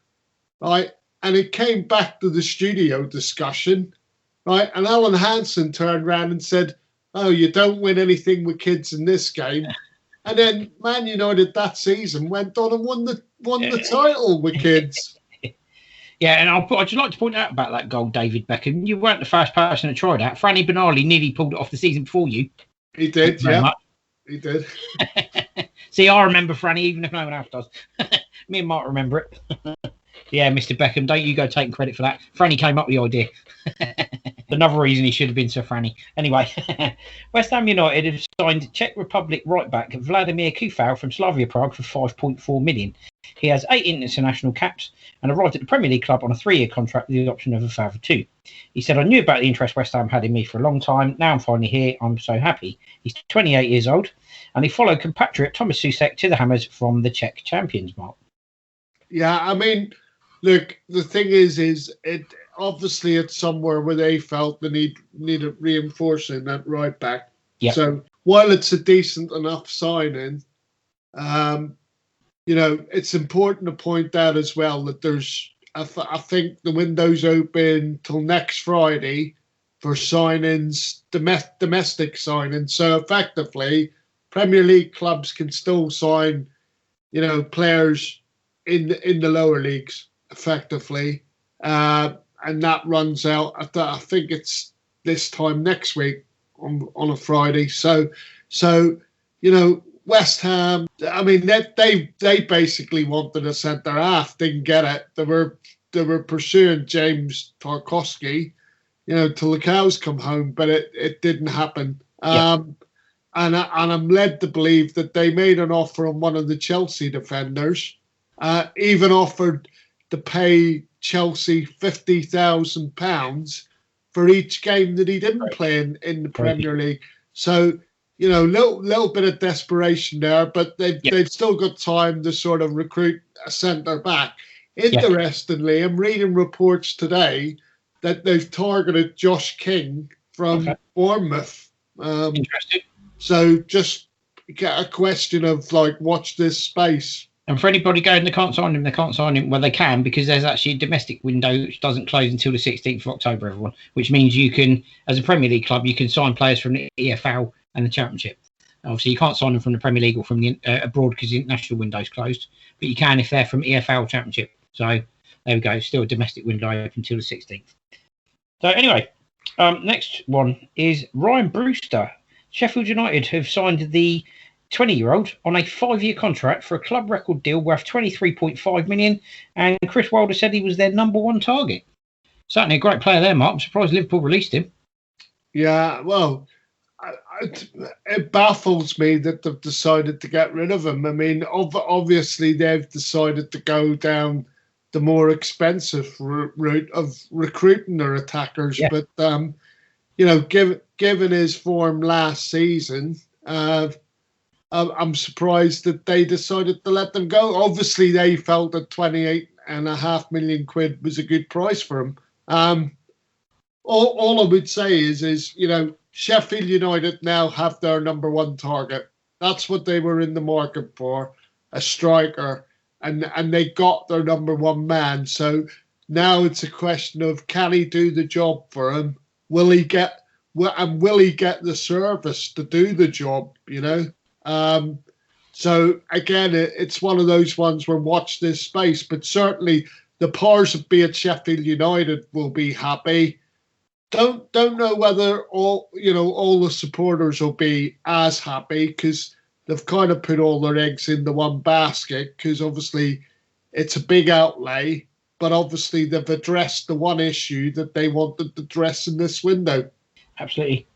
right? And it came back to the studio discussion, right? And Alan Hansen turned around and said, "Oh, you don't win anything with kids in this game." And then Man United that season went on and won the title with kids. Yeah, and I'd just like to point out about that goal, David Beckham. You weren't the first person to try that. Franny Benali nearly pulled it off the season before you. He did, yeah. He did. See, I remember Franny, even if no one else does. Me and Mark remember it. Yeah, Mr. Beckham, don't you go taking credit for that. Franny came up with the idea. Another reason he should have been Sir Franny. Anyway, West Ham United have signed Czech Republic right-back Vladimir Kufau from Slavia Prague for 5.4 million. He has 8 international caps and arrived at the Premier League club on a 3-year contract with the option of a further 2. He said, I knew about the interest West Ham had in me for a long time. Now I'm finally here. I'm so happy. He's 28 years old, and he followed compatriot Thomas Susek to the Hammers from the Czech champions, Mark. Yeah, I mean, look, the thing is it obviously it's somewhere where they felt they needed reinforcing that right back. Yep. So while it's a decent enough signing, it's important to point out as well that there's, I think the window's open till next Friday for signings, domestic signings. So effectively, Premier League clubs can still sign, players in the lower leagues effectively, and that runs out. I think it's this time next week on a Friday. So West Ham, I mean, they basically wanted a centre half, didn't get it. They were pursuing James Tarkowski, till the cows come home, but it didn't happen. Yeah. And I'm led to believe that they made an offer on one of the Chelsea defenders, even offered to pay Chelsea £50,000 for each game that he didn't play in the Premier League. So, little bit of desperation there, but they've still got time to sort of recruit a centre back. Interestingly, I'm reading reports today that they've targeted Josh King from Bournemouth. Interesting. So just get a question of watch this space. And for anybody going, they can't sign him. Well, they can, because there's actually a domestic window which doesn't close until the 16th of October, everyone, which means you can, as a Premier League club, you can sign players from the EFL and the Championship. Obviously, you can't sign them from the Premier League or from the abroad because the international window's closed, but you can if they're from EFL Championship. So there we go. Still a domestic window open until the 16th. So anyway, next one is Ryan Brewster. Sheffield United have signed the 20-year-old on a 5-year contract for a club record deal worth £23.5 million, and Chris Wilder said he was their number one target. Certainly a great player there, Mark. I'm surprised Liverpool released him. Yeah, well, it baffles me that they've decided to get rid of him. I mean, obviously they've decided to go down the more expensive route of recruiting their attackers. Yeah. But, given his form last season, I'm surprised that they decided to let them go. Obviously, they felt that £28.5 million was a good price for him. All I would say is Sheffield United now have their number one target. That's what they were in the market for, a striker, and they got their number one man. So now it's a question of, can he do the job for him? Will he get the service to do the job? So again, it's one of those ones where watch this space. But certainly the powers that be at Sheffield United will be happy. Don't know whether all the supporters will be as happy, because they've kind of put all their eggs into one basket, because obviously it's a big outlay, but obviously they've addressed the one issue that they wanted to address in this window. Absolutely.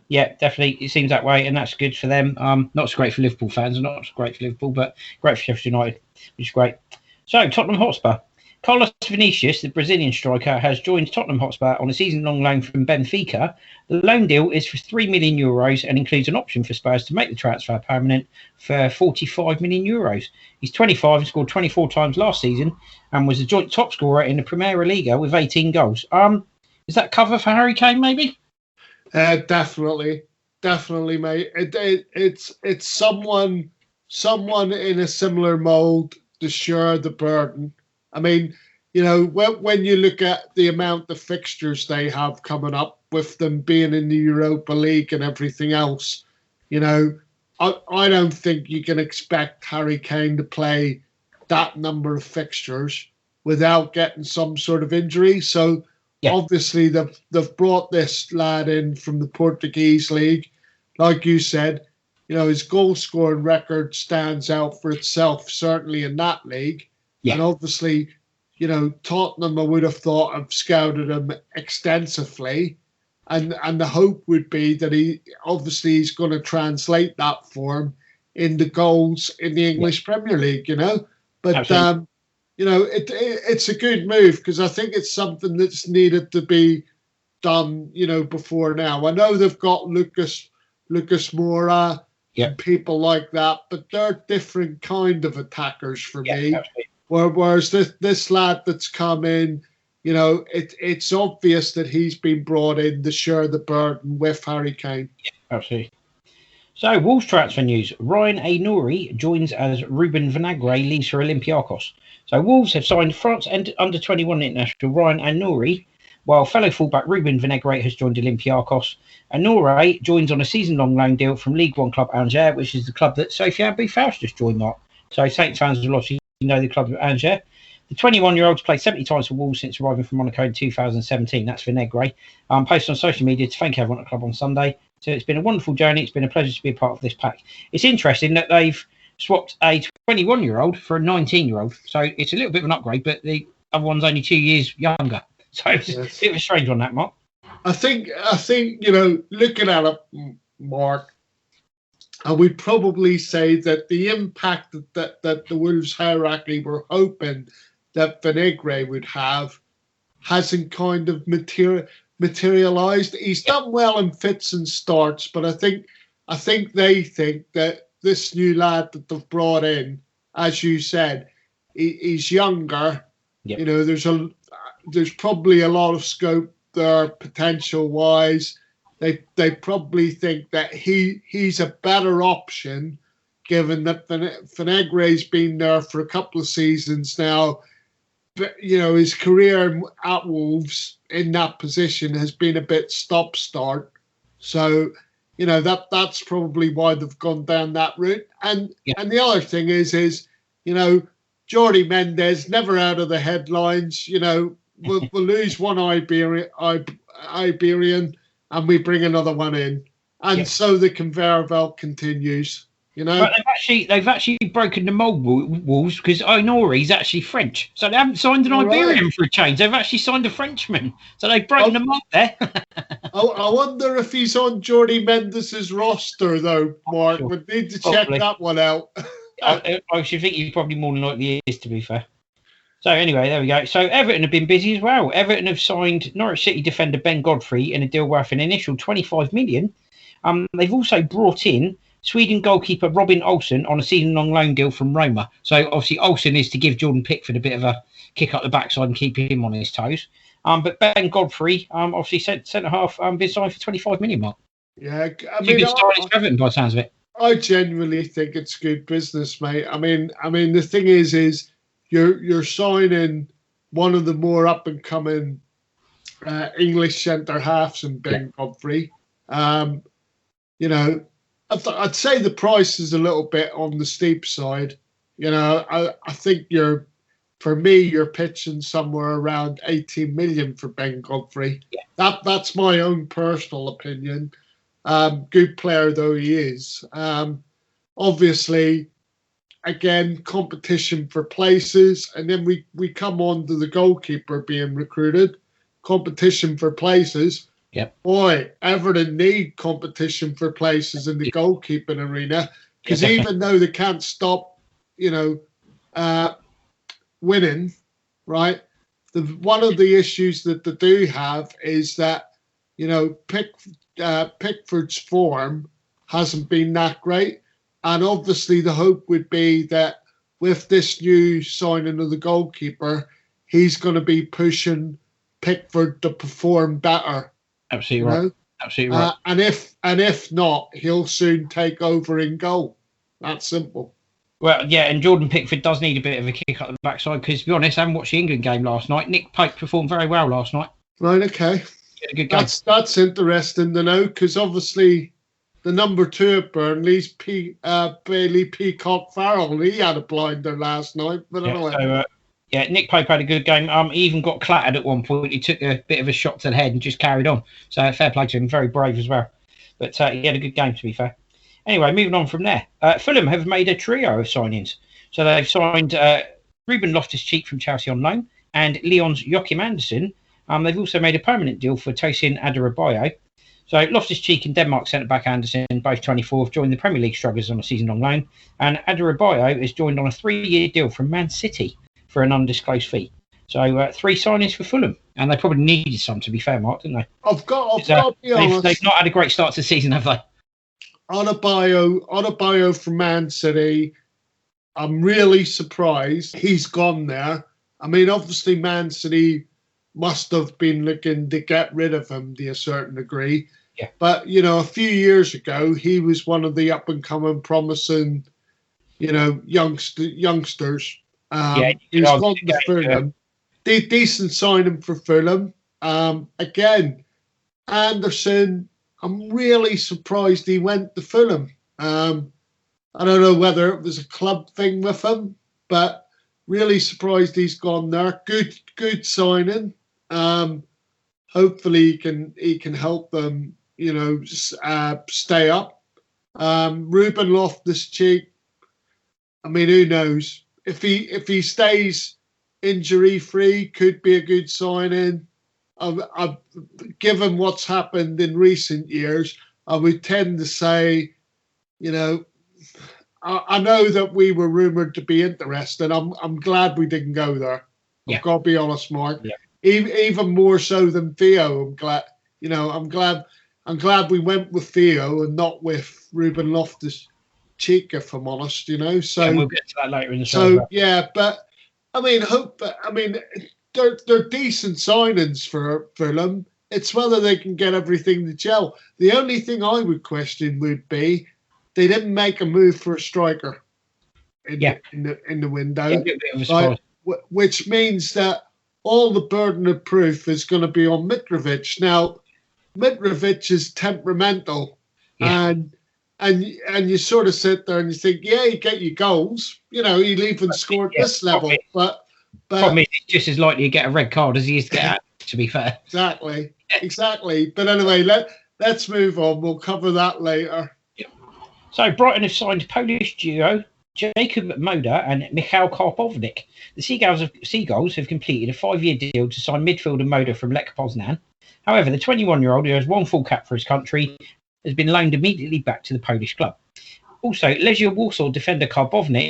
Yeah, definitely. It seems that way, and that's good for them. Not so great for Liverpool fans, not so great for Liverpool, but great for Sheffield United, which is great. So, Tottenham Hotspur. Carlos Vinicius, the Brazilian striker, has joined Tottenham Hotspur on a season-long loan from Benfica. The loan deal is for €3 million and includes an option for Spurs to make the transfer permanent for €45 million. He's 25 and scored 24 times last season, and was the joint top scorer in the Primeira Liga with 18 goals. Is that cover for Harry Kane, maybe? Definitely, mate. It's someone in a similar mould to share the burden. I mean, when you look at the amount of fixtures they have coming up, with them being in the Europa League and everything else, I don't think you can expect Harry Kane to play that number of fixtures without getting some sort of injury. So Yeah. obviously they've brought this lad in from the Portuguese league. Like you said, his goal scoring record stands out for itself, certainly in that league. Yeah. And obviously, Tottenham, I would have thought, have scouted him extensively. And the hope would be that he's going to translate that form into goals in the English Premier League, But, it's a good move because I think it's something that's needed to be done, before now. I know they've got Lucas Moura, people like that, but they're different kind of attackers for me. Absolutely. Whereas this lad that's come in, it's obvious that he's been brought in to share the burden with Harry Kane. Yeah, absolutely. So, Wolves transfer news. Ryan Aït-Nouri joins as Ruben Vinagre leaves for Olympiacos. So, Wolves have signed France and under-21 international Ryan Aït-Nouri, while fellow fullback Ruben Vinagre has joined Olympiacos. Aït-Nouri joins on a season-long loan deal from League One club Angers, which is the club that Sofiane Boufal just joined, Mark. So, Saints fans will obviously know the club of Angers. The 21-year-old's played 70 times for Wolves since arriving from Monaco in 2017. That's Vinagre. Posted on social media to thank everyone at the club on Sunday. So it's been a wonderful journey. It's been a pleasure to be a part of this pack. It's interesting that they've swapped a 21-year-old for a 19-year-old. So it's a little bit of an upgrade, but the other one's only 2 years younger. So it's a bit of a strange one, that, Mark. I think looking at it, Mark, I would probably say that the impact that the Wolves hierarchy were hoping that Vinagre would have hasn't kind of materialized. He's done well in fits and starts, but I think they think that this new lad that they've brought in, as you said, he's younger. Yep. There's probably a lot of scope there potential wise. They probably think that he's a better option, given that Vinagre's been there for a couple of seasons now. But, his career at Wolves in that position has been a bit stop-start. So, that's probably why they've gone down that route. And the other thing is Jordi Mendes, never out of the headlines. We'll lose one Iberian and we bring another one in. And so the conveyor belt continues. But they've actually broken the mould, Wolves, because Aït-Nouri's actually French. So they haven't signed an Iberian for a change. They've actually signed a Frenchman. So they've broken the mould there. I wonder if he's on Jordi Mendes' roster, though, Mark. Sure. We'd need to check that one out. I should think he probably more than likely is, to be fair. So anyway, there we go. So Everton have been busy as well. Everton have signed Norwich City defender Ben Godfrey in a deal worth an initial 25 million. They've also brought in Sweden goalkeeper Robin Olsen on a season-long loan deal from Roma. So obviously Olsen is to give Jordan Pickford a bit of a kick up the backside and keep him on his toes. But Ben Godfrey, obviously centre half, been signed for 25 million, Mark. Yeah, I mean, good start for Everton by the sounds of it. I genuinely think it's good business, mate. I mean, the thing is you're signing one of the more up and coming English centre halves in Ben Godfrey. I'd say the price is a little bit on the steep side. I think you're pitching somewhere around 18 million for Ben Godfrey. Yeah. That's my own personal opinion. Good player though he is. Obviously, again, competition for places, and then we come on to the goalkeeper being recruited. Competition for places. Yep. Boy, Everton need competition for places in the goalkeeping arena, because even though they can't stop, winning, right? One of the issues that they do have is that, Pickford's form hasn't been that great. And obviously the hope would be that with this new signing of the goalkeeper, he's going to be pushing Pickford to perform better. Absolutely right. Absolutely right. And if not, he'll soon take over in goal. That's simple. Well, yeah, and Jordan Pickford does need a bit of a kick up the backside because, to be honest, I haven't watched the England game last night. Nick Pope performed very well last night. Right, okay. A good game. That's interesting to know, because obviously the number 2 at Burnley's Bailey Peacock Farrell. He had a blinder last night. But anyway. Yeah, Nick Pope had a good game. He even got clattered at one point. He took a bit of a shot to the head and just carried on. So fair play to him. Very brave as well. But he had a good game, to be fair. Anyway, moving on from there. Fulham have made a trio of signings. So they've signed Ruben Loftus-Cheek from Chelsea on loan and Lyon's Joachim Andersen. They've also made a permanent deal for Tosin Adarabioyo. So Loftus-Cheek and Denmark centre-back Andersen, both 24, have joined the Premier League strugglers on a season-long loan. And Adarabioyo is joined on a 3-year deal from Man City for an undisclosed fee. So 3 signings for Fulham. And they probably needed some, to be fair, Mark, didn't they? I've got to be honest. They've not had a great start to the season, have they? Adarabioyo from Man City. I'm really surprised he's gone there. I mean, obviously, Man City must have been looking to get rid of him to a certain degree. Yeah. But, a few years ago, he was one of the up-and-coming, promising, youngsters. He's gone to Fulham. Decent signing for Fulham. Again, Andersen, I'm really surprised he went to Fulham. I don't know whether it was a club thing with him, but really surprised he's gone there. Good signing. Hopefully he can help them, stay up. Ruben Loftus-Cheek, I mean, who knows? If he stays injury free, could be a good signing. Given what's happened in recent years, I would tend to say, I know that we were rumoured to be interested. I'm glad we didn't go there. Yeah. I've got to be honest, Mark. Yeah. Even more so than Theo. I'm glad. I'm glad we went with Theo and not with Ruben Loftus-Cheek, if I'm honest. So we'll get to that later in the show. So yeah, but I mean, they're decent signings for Fulham. It's whether they can get everything to gel. The only thing I would question would be they didn't make a move for a striker in the window, which means that all the burden of proof is going to be on Mitrovic. Now, Mitrovic is temperamental, and you sort of sit there and you think, yeah, you get your goals. He'll even score at this level, but problem is, he's just as likely to get a red card as he is to get out, to be fair. Exactly. But anyway, let's move on. We'll cover that later. So Brighton have signed Polish duo Jacob Moda and Michał Karbownik. The Seagulls have completed a 5-year deal to sign midfielder Moda from Lech Poznan. However, the 21-year-old, who has one full cap for his country, has been loaned immediately back to the Polish club. Also, Legia Warsaw defender Karbownik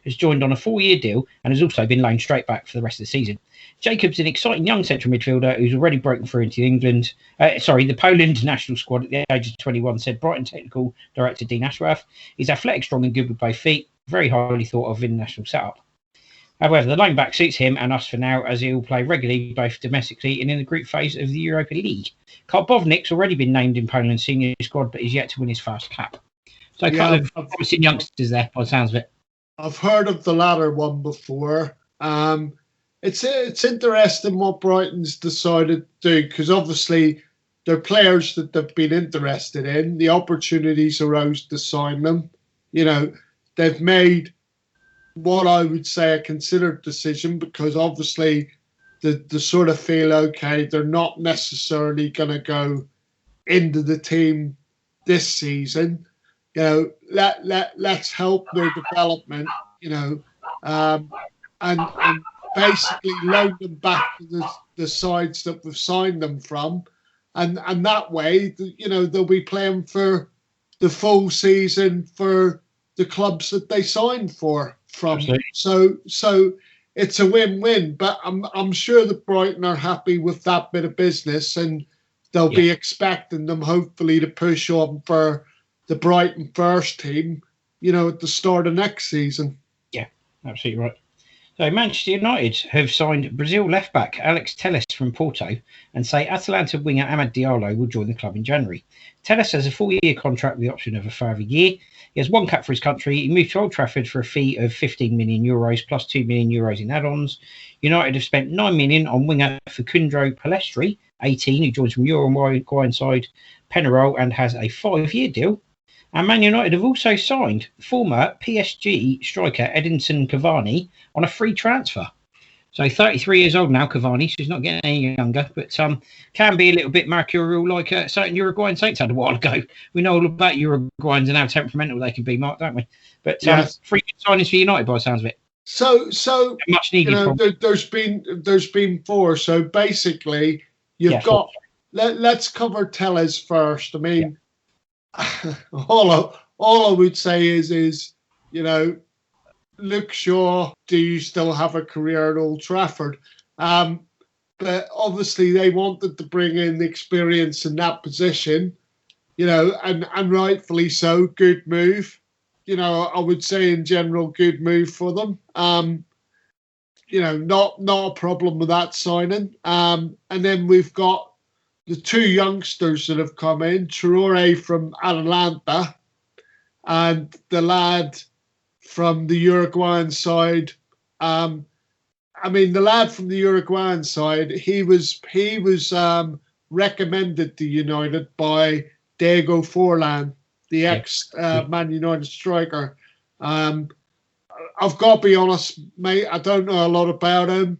has joined on a 4-year deal and has also been loaned straight back for the rest of the season. Jacob's an exciting young central midfielder who's already broken through into the Poland national squad at the age of 21, said Brighton technical director Dean Ashworth. He's athletic, strong and good with both feet, very highly thought of in the national setup. However, the loan back suits him and us for now, as he will play regularly both domestically and in the group phase of the Europa League. Karbownik's already been named in Poland's senior squad, but is yet to win his first cap. So kind of promising youngsters there, by the sounds of it. I've heard of the latter one before. It's interesting what Brighton's decided to do, because obviously they're players that they've been interested in. The opportunities arose to sign them. They've made what I would say a considered decision, because obviously the sort of feel, okay, they're not necessarily going to go into the team this season. Let's help their development, and basically loan them back to the sides that we've signed them from, and that way, they'll be playing for the full season for the clubs that they signed from. Absolutely. So it's a win-win. But I'm sure that Brighton are happy with that bit of business, and they'll be expecting them hopefully to push on for the Brighton first team, at the start of next season. Yeah, absolutely right. So Manchester United have signed Brazil left-back Alex Telles from Porto and say Atalanta winger Amad Diallo will join the club in January. Telles has a 4-year contract with the option of a further year. He has one cap for his country. He moved to Old Trafford for a fee of €15 million plus €2 million in add-ons. United have spent €9 million on winger Facundo Palestri, 18, who joins from Uruguayan side Penarol and has a 5-year deal. And Man United have also signed former PSG striker Edinson Cavani on a free transfer. So 33 years old now, Cavani. So he's not getting any younger, but can be a little bit mercurial, like certain Uruguayan Saints had a while ago. We know all about Uruguayans and how temperamental they can be, Mark, don't we? But Yes. 3 good signings for United by the sounds of it. So Much needed. there's been 4. So basically, you've got. Let's cover Telles first. I mean, all I would say is Luke Shaw, do you still have a career at Old Trafford? But obviously they wanted to bring in experience in that position, and rightfully so. Good move. I would say in general, good move for them. Not a problem with that signing. And then we've got the 2 youngsters that have come in, Traore from Atalanta and the lad from the Uruguayan side. The lad from the Uruguayan side, he was recommended to United by Diego Forlan, the ex-Man United striker. I've got to be honest, mate, I don't know a lot about him.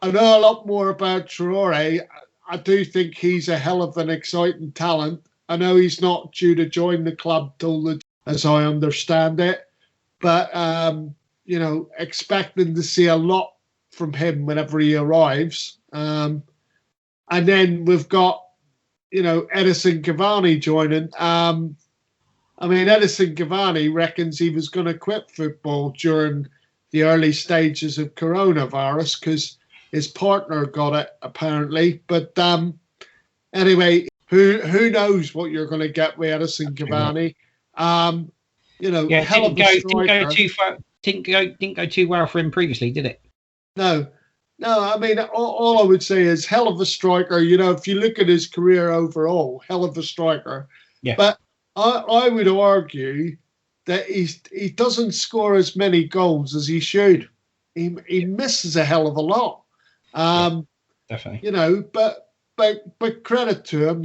I know a lot more about Traore. I do think he's a hell of an exciting talent. I know he's not due to join the club as I understand it. But, expecting to see a lot from him whenever he arrives. And then we've got, Edison Cavani joining. Edison Cavani reckons he was going to quit football during the early stages of coronavirus because his partner got it, apparently. But anyway, who knows what you're going to get with Edison Cavani. Didn't go too far. Didn't go too well for him previously, did it? No. All I would say is hell of a striker. If you look at his career overall, hell of a striker. Yeah. But I would argue that he doesn't score as many goals as he should. He misses a hell of a lot. Definitely. But credit to him.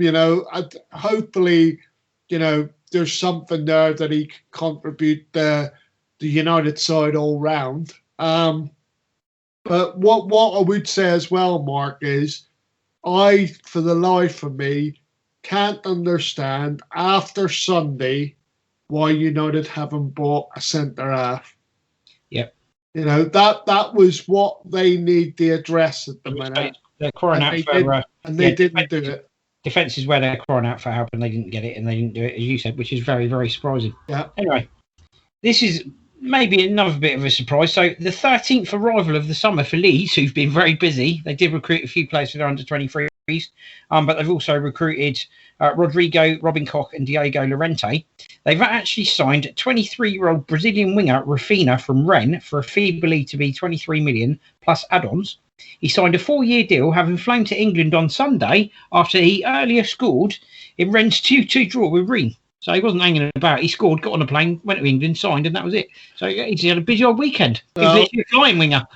Hopefully, there's something there that he can contribute the United side all round. But what I would say as well, Mark, is I, for the life of me, can't understand after Sunday why United haven't bought a centre half. Yep. That was what they need to address at the minute. They're crying out for and they didn't do it. Defence is where they're crying out for help, and they didn't get it, and they didn't do it, as you said, which is very, very surprising. Yeah. Anyway, this is maybe another bit of a surprise. So the 13th arrival of the summer for Leeds, who've been very busy. They did recruit a few players for their under-23s, but they've also recruited Rodrigo, Robin Koch and Diego Llorente. They've actually signed 23-year-old Brazilian winger Rafinha from Rennes for a fee believed to be 23 million plus add-ons. He signed a 4-year deal, having flown to England on Sunday after he earlier scored in Rennes' 2-2 draw with Rennes. So he wasn't hanging about. He scored, got on a plane, went to England, signed, and that was it. So he had a busy old weekend. He was literally a flying winger.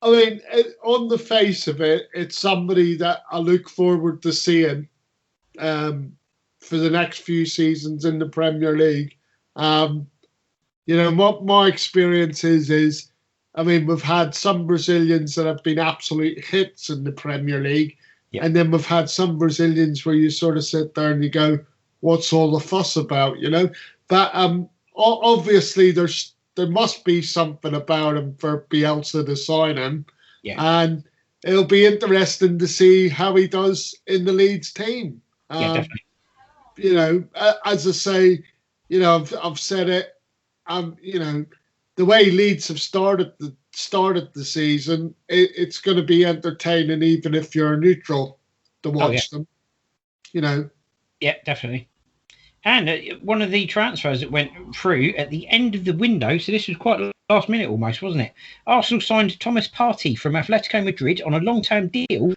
On the face of it, it's somebody that I look forward to seeing for the next few seasons in the Premier League. What my experience is we've had some Brazilians that have been absolute hits in the Premier League. Yeah. And then we've had some Brazilians where you sort of sit there and you go, what's all the fuss about, But obviously there must be something about him for Bielsa to sign him. Yeah. And it'll be interesting to see how he does in the Leeds team. Definitely. As I say, I've said it, the way Leeds have started the season, it's going to be entertaining even if you're neutral to watch them. Yeah, definitely. And one of the transfers that went through at the end of the window, so this was quite last minute almost, wasn't it? Arsenal signed Thomas Partey from Atletico Madrid on a long-term deal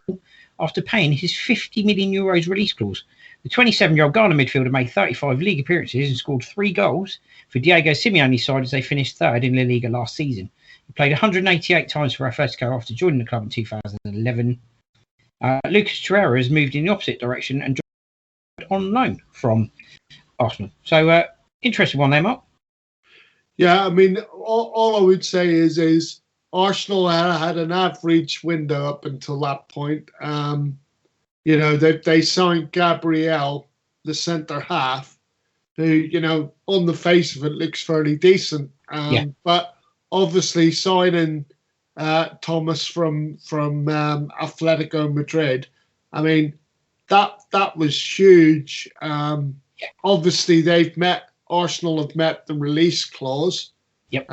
after paying his €50 million release clause. The 27-year-old Ghana midfielder made 35 league appearances and scored 3 goals for Diego Simeone's side as they finished third in La Liga last season. He played 188 times for Atletico after joining the club in 2011. Lucas Torreira has moved in the opposite direction and joined on loan from Arsenal. So, interesting one there, Mark. Yeah, all I would say is Arsenal had an average window up until that point. You know, they signed Gabriel, the centre half, who, you know, on the face of it looks fairly decent. But obviously signing Thomas from Atletico Madrid, I mean, that was huge. Obviously, Arsenal have met the release clause. Yep.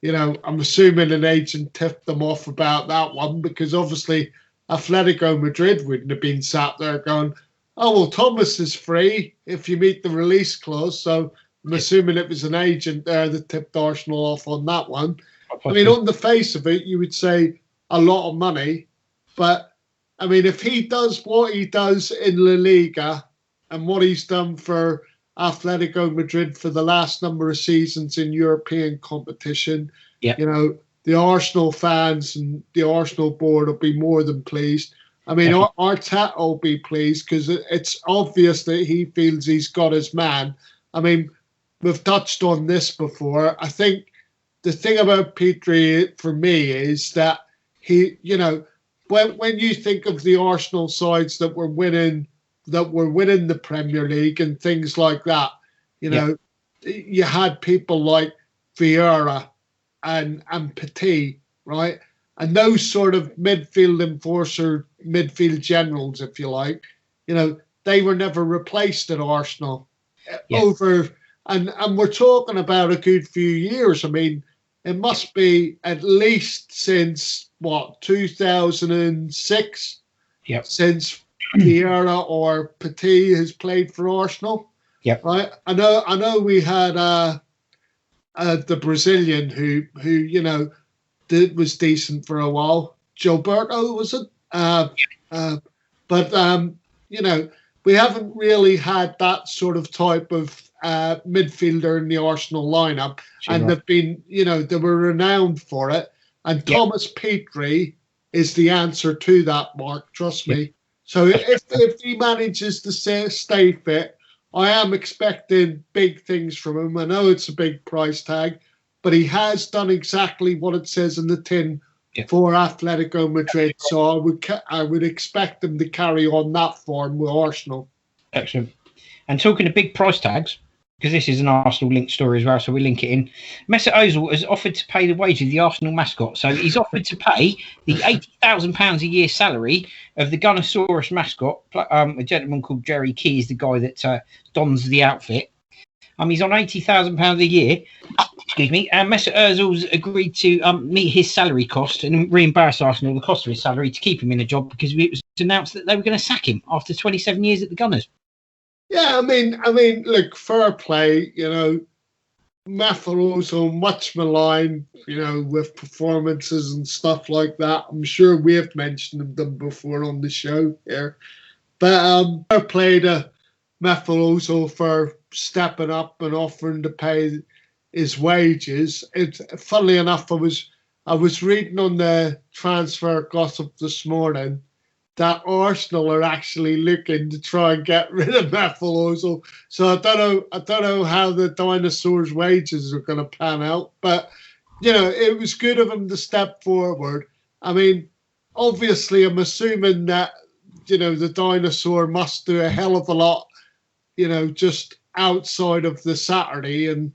You know, I'm assuming an agent tipped them off about that one, because obviously Atletico Madrid wouldn't have been sat there going, oh, well, Thomas is free if you meet the release clause. So I'm assuming it was an agent there that tipped Arsenal off on that one. I mean, on the face of it, you would say a lot of money. But, I mean, if he does what he does in La Liga and what he's done for Atletico Madrid for the last number of seasons in European competition, you know, the Arsenal fans and the Arsenal board will be more than pleased. I mean, Arteta will be pleased, because it's obvious that he feels he's got his man. I mean, we've touched on this before. I think the thing about Petry for me is that he, you know, when you think of the Arsenal sides that were winning the Premier League and things like that, you know, you had people like Vieira and Petit, right? And those sort of midfield enforcer, midfield generals, if you like, you know, they were never replaced at Arsenal. And we're talking about a good few years. I mean, it must be at least since, 2006? Since Vieira or Petit has played for Arsenal. Right. I know we had the Brazilian who you know was decent for a while. Gilberto, was it? But you know, we haven't really had that sort of type of midfielder in the Arsenal lineup, and they've been, you know, they were renowned for it. And Thomas Petry is the answer to that, Mark. Trust me. So if he manages to stay fit, I am expecting big things from him. I know it's a big price tag, but he has done exactly what it says in the tin for Atletico Madrid. So I would expect him to carry on that form with Arsenal. Excellent. And talking of big price tags, because this is an Arsenal linked story as well, so we link it in. Mesut Ozil has offered to pay the wage of the Arsenal mascot. So he's offered to pay the £80,000 a year salary of the Gunnosaurus mascot. A gentleman called Jerry Key is the guy that dons the outfit. He's on £80,000 a year. Excuse me. And Mesut Ozil's agreed to meet his salary cost and reimburse Arsenal the cost of his salary to keep him in a job, because it was announced that they were going to sack him after 27 years at the Gunners. Yeah, I mean, look, fair play, you know. Mesut Ozil, much maligned, you know, with performances and stuff like that. I'm sure we have mentioned them before on the show here. But fair play to Mesut Ozil for stepping up and offering to pay his wages. Funnily enough, I was reading on the transfer gossip this morning that Arsenal are actually looking to try and get rid of Mesut Ozil. So I don't know how the dinosaurs' wages are going to pan out. But, you know, it was good of him to step forward. I mean, obviously, I'm assuming that, you know, the dinosaur must do a hell of a lot, you know, just outside of the Saturday and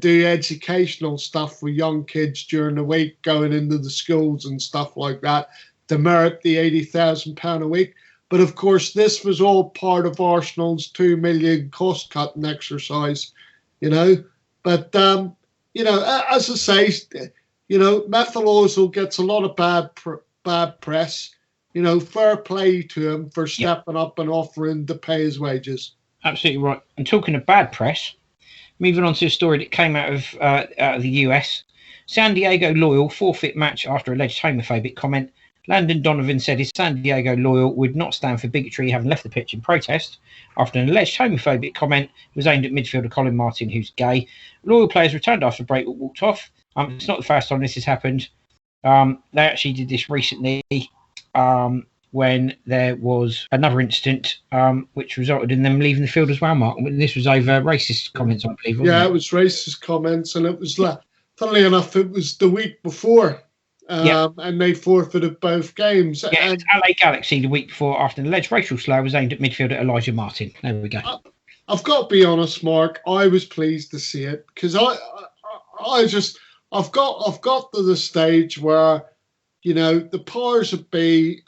do educational stuff with young kids during the week, going into the schools and stuff like that, to merit the £80,000 a week. But of course, this was all part of Arsenal's $2 million cost-cutting exercise, you know. But, you know, as I say, you know, Mesut Ozil gets a lot of bad press. You know, fair play to him for stepping up and offering to pay his wages. Absolutely right. And talking of bad press, moving on to a story that came out of the US. San Diego Loyal forfeit match after alleged homophobic comment. Landon Donovan said his San Diego Loyal would not stand for bigotry, having left the pitch in protest after an alleged homophobic comment was aimed at midfielder Colin Martin, who's gay. Loyal players returned after the break but walked off. It's not the first time this has happened. They actually did this recently when there was another incident which resulted in them leaving the field as well, Mark. This was over racist comments, I believe. Yeah, it was racist comments, and it was funnily enough, it was the week before, Yeah. and they forfeited both games. Yeah, And it's LA Galaxy the week before after an alleged racial slur was aimed at midfielder Elijah Martin. There we go. I've got to be honest, Mark. I was pleased to see it because I've got to the stage where, you know, the powers that be,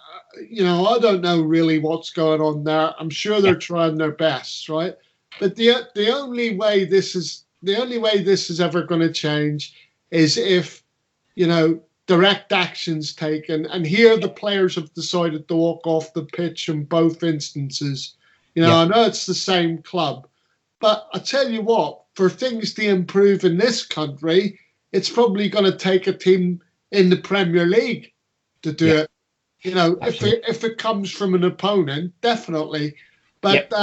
you know, I don't know really what's going on there. I'm sure they're trying their best, right? But the only way this is ever going to change is if, you know, direct actions taken. And here the players have decided to walk off the pitch in both instances. You know, I know it's the same club, but I tell you what, for things to improve in this country, it's probably going to take a team in the Premier League to do it. You know, if it comes from an opponent, definitely. But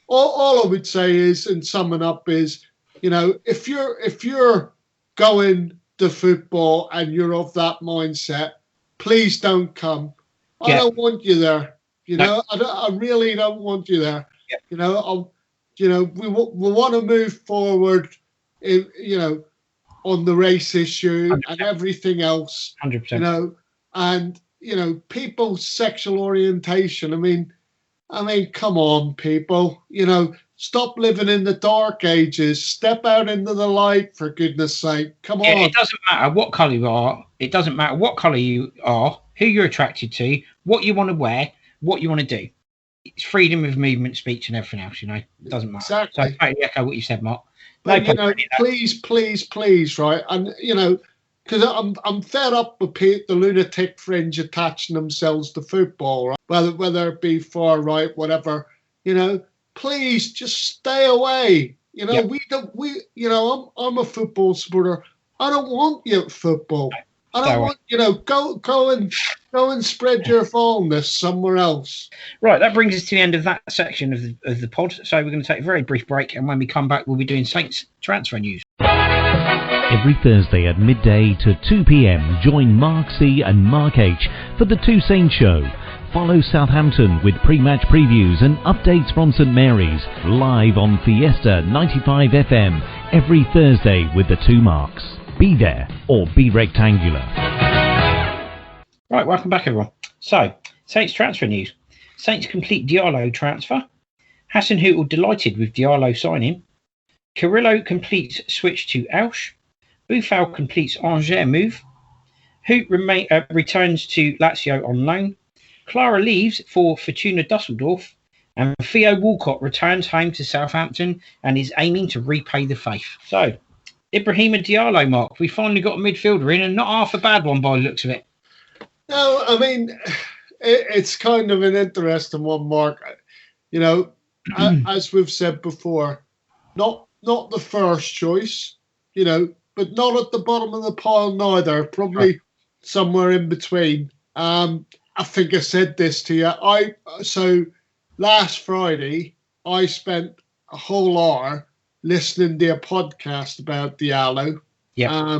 all I would say is, and summing up is, you know, if you're going to football and you're of that mindset, please don't come. I don't want you there. You know, I really don't want you there. You know, we want to move forward, you know, on the race issue 100%. and everything else. 100%. You know, and you know, people's sexual orientation. I mean, come on, people. You know, stop living in the dark ages. Step out into the light, for goodness sake. Come on. It doesn't matter what colour you are. It doesn't matter what colour you are, who you're attracted to, what you want to wear, what you want to do. It's freedom of movement, speech, and everything else. You know, it doesn't matter. Exactly. So I totally echo what you said, Mark. But, you know, please, right? And you know, because I'm fed up with the lunatic fringe attaching themselves to football, right? Whether it be far right, whatever. You know, please just stay away. You know, you know, I'm a football supporter. I don't want you at football. I don't want, you know, go and spread your fondness somewhere else. Right, that brings us to the end of that section of the pod. So we're going to take a very brief break, and when we come back, we'll be doing Saints transfer news. Every Thursday at midday to 2 p.m, join Mark C and Mark H for the Two Saints Show. Follow Southampton with pre-match previews and updates from St Mary's, live on Fiesta 95 FM every Thursday with the two Marks. Be there or be rectangular. Right, welcome back, everyone. So, Saints transfer news. Saints complete Diallo transfer. Hasenhüttl delighted with Diallo signing. Carrillo completes switch to Elche. Boufal completes Angers move. Hoot returns to Lazio on loan. Clara leaves for Fortuna Dusseldorf. And Theo Walcott returns home to Southampton and is aiming to repay the faith. So, Ibrahima Diallo, Mark. We finally got a midfielder in, and not half a bad one by the looks of it. No, I mean, it's kind of an interesting one, Mark. You know, as we've said before, not the first choice, you know, but not at the bottom of the pile neither. Probably somewhere in between. I think I said this to you. So last Friday, I spent a whole hour listening to a podcast about Diallo. Yeah.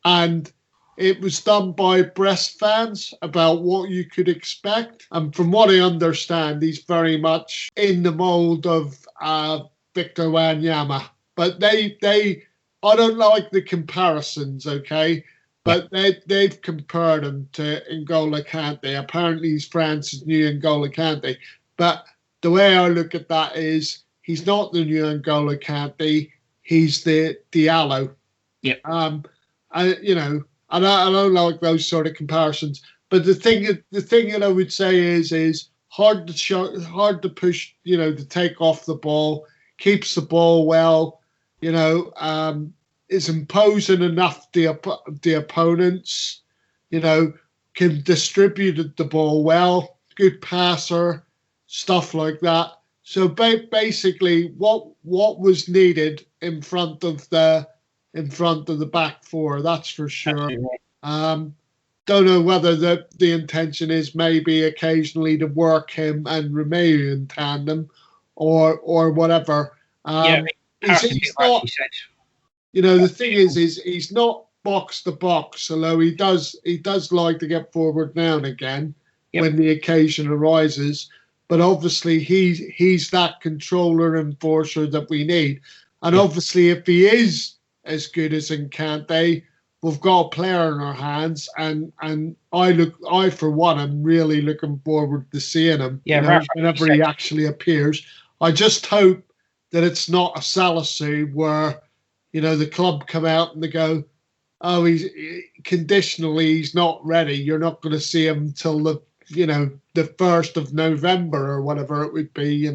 And it was done by Brest fans about what you could expect. And from what I understand, he's very much in the mould of Victor Wanyama. But I don't like the comparisons, okay? But they've compared him to N'Golo Kante. Apparently he's France's new N'Golo Kante. But the way I look at that is he's not the new N'Golo Kante. He's the Diallo. Yeah. You know, I don't like those sort of comparisons. But the thing that I would say is hard to push. You know, to take off the ball, keeps the ball well. You know, is imposing enough the opponents. You know, can distribute the ball well, good passer, stuff like that. So basically, what was needed in front of the back four, that's for sure. Don't know whether the intention is maybe occasionally to work him and Romeu in tandem, or whatever. He's not. You know, the thing is he's not box to box, although he does like to get forward now and again when the occasion arises. But obviously he's that controller and enforcer that we need. And obviously if he is as good as Encante. We've got a player in our hands, and I for one am really looking forward to seeing him. Yeah, whenever he actually appears. I just hope that it's not a Salisu where, the club come out and they go, oh, he's conditionally he's not ready. You're not going to see him until the 1st of November or whatever it would be.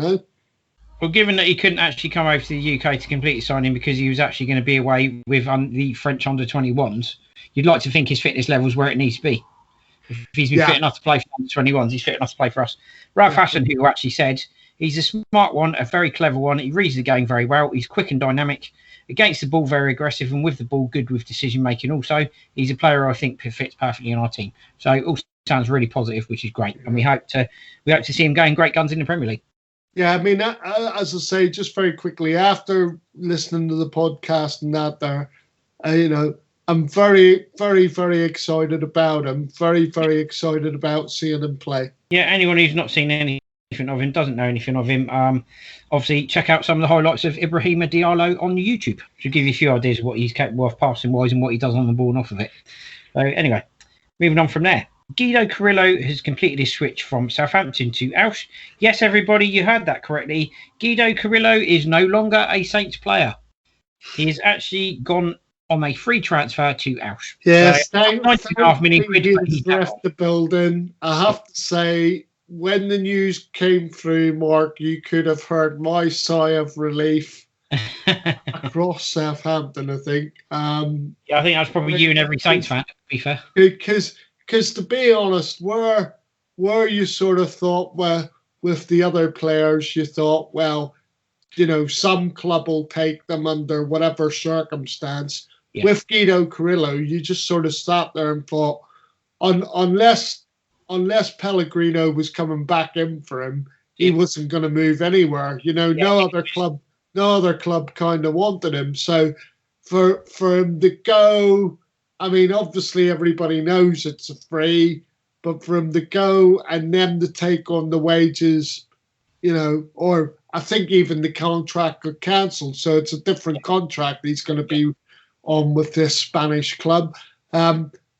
Well, given that he couldn't actually come over to the UK to complete his signing because he was actually going to be away with the French under-21s, you'd like to think his fitness level's where it needs to be. If he's been fit enough to play for under-21s, he's fit enough to play for us. Ralph Hassan, who actually said he's a smart one, a very clever one. He reads the game very well. He's quick and dynamic. Against the ball, very aggressive, and with the ball, good with decision-making also. He's a player I think fits perfectly in our team. So it all sounds really positive, which is great. And we hope to see him going great guns in the Premier League. Yeah, I mean, as I say, just very quickly, after listening to the podcast and that there, I'm very, very, very excited about him. Very, very excited about seeing him play. Yeah, anyone who's not seen anything of him, doesn't know anything of him, obviously check out some of the highlights of Ibrahima Diallo on YouTube. Should give you a few ideas of what he's capable of passing-wise and what he does on the ball and off of it. So anyway, moving on from there. Guido Carrillo has completed his switch from Southampton to Auch. Yes, everybody, you heard that correctly. Guido Carrillo is no longer a Saints player. He has actually gone on a free transfer to Auch. Yes, so, £19.5 million quid. He's left the building. I have to say, when the news came through, Mark, you could have heard my sigh of relief across Southampton, I think. Yeah, I think that's probably you and every Saints fan, to be fair. Because to be honest, where you sort of thought, well, with the other players, you thought, well, some club will take them under whatever circumstance. Yeah. With Guido Carrillo, you just sort of sat there and thought, unless Pellegrino was coming back in for him, he wasn't going to move anywhere. No other club kind of wanted him. So for him to go, I mean, obviously everybody knows it's a free, but for him to go and them to take on the wages, or I think even the contract got cancelled, so it's a different contract he's going to be on with this Spanish club.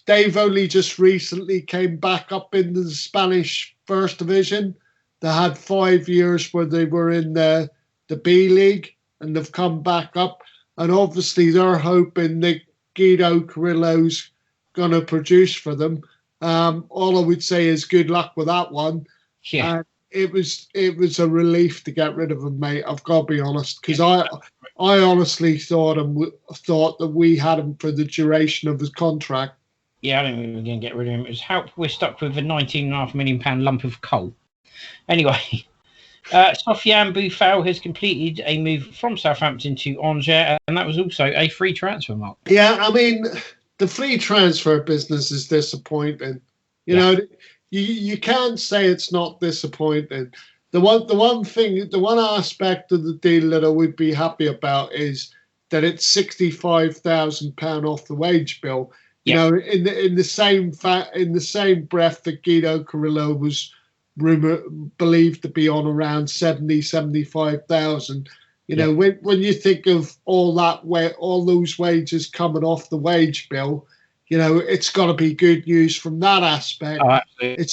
They've only just recently came back up into the Spanish First Division. They had 5 years where they were in the B League, and they've come back up. And obviously they're hoping that Guido Carrillo's going to produce for them. All I would say is good luck with that one. Yeah. It was a relief to get rid of him, mate. I've got to be honest, because I honestly thought that we had him for the duration of his contract. Yeah, I don't think we were going to get rid of him. It was how we're stuck with a £19.5 million lump of coal. Anyway, Sofiane Boufal has completed a move from Southampton to Angers, and that was also a free transfer, Mark. Yeah, I mean, the free transfer business is disappointing. You can't say it's not disappointing. The one aspect of the deal that I would be happy about is that it's £65,000 off the wage bill. In the same breath that Guido Carrillo was believed to be on around 75,000. When you think of all those wages coming off the wage bill, it's got to be good news from that aspect. Oh, absolutely.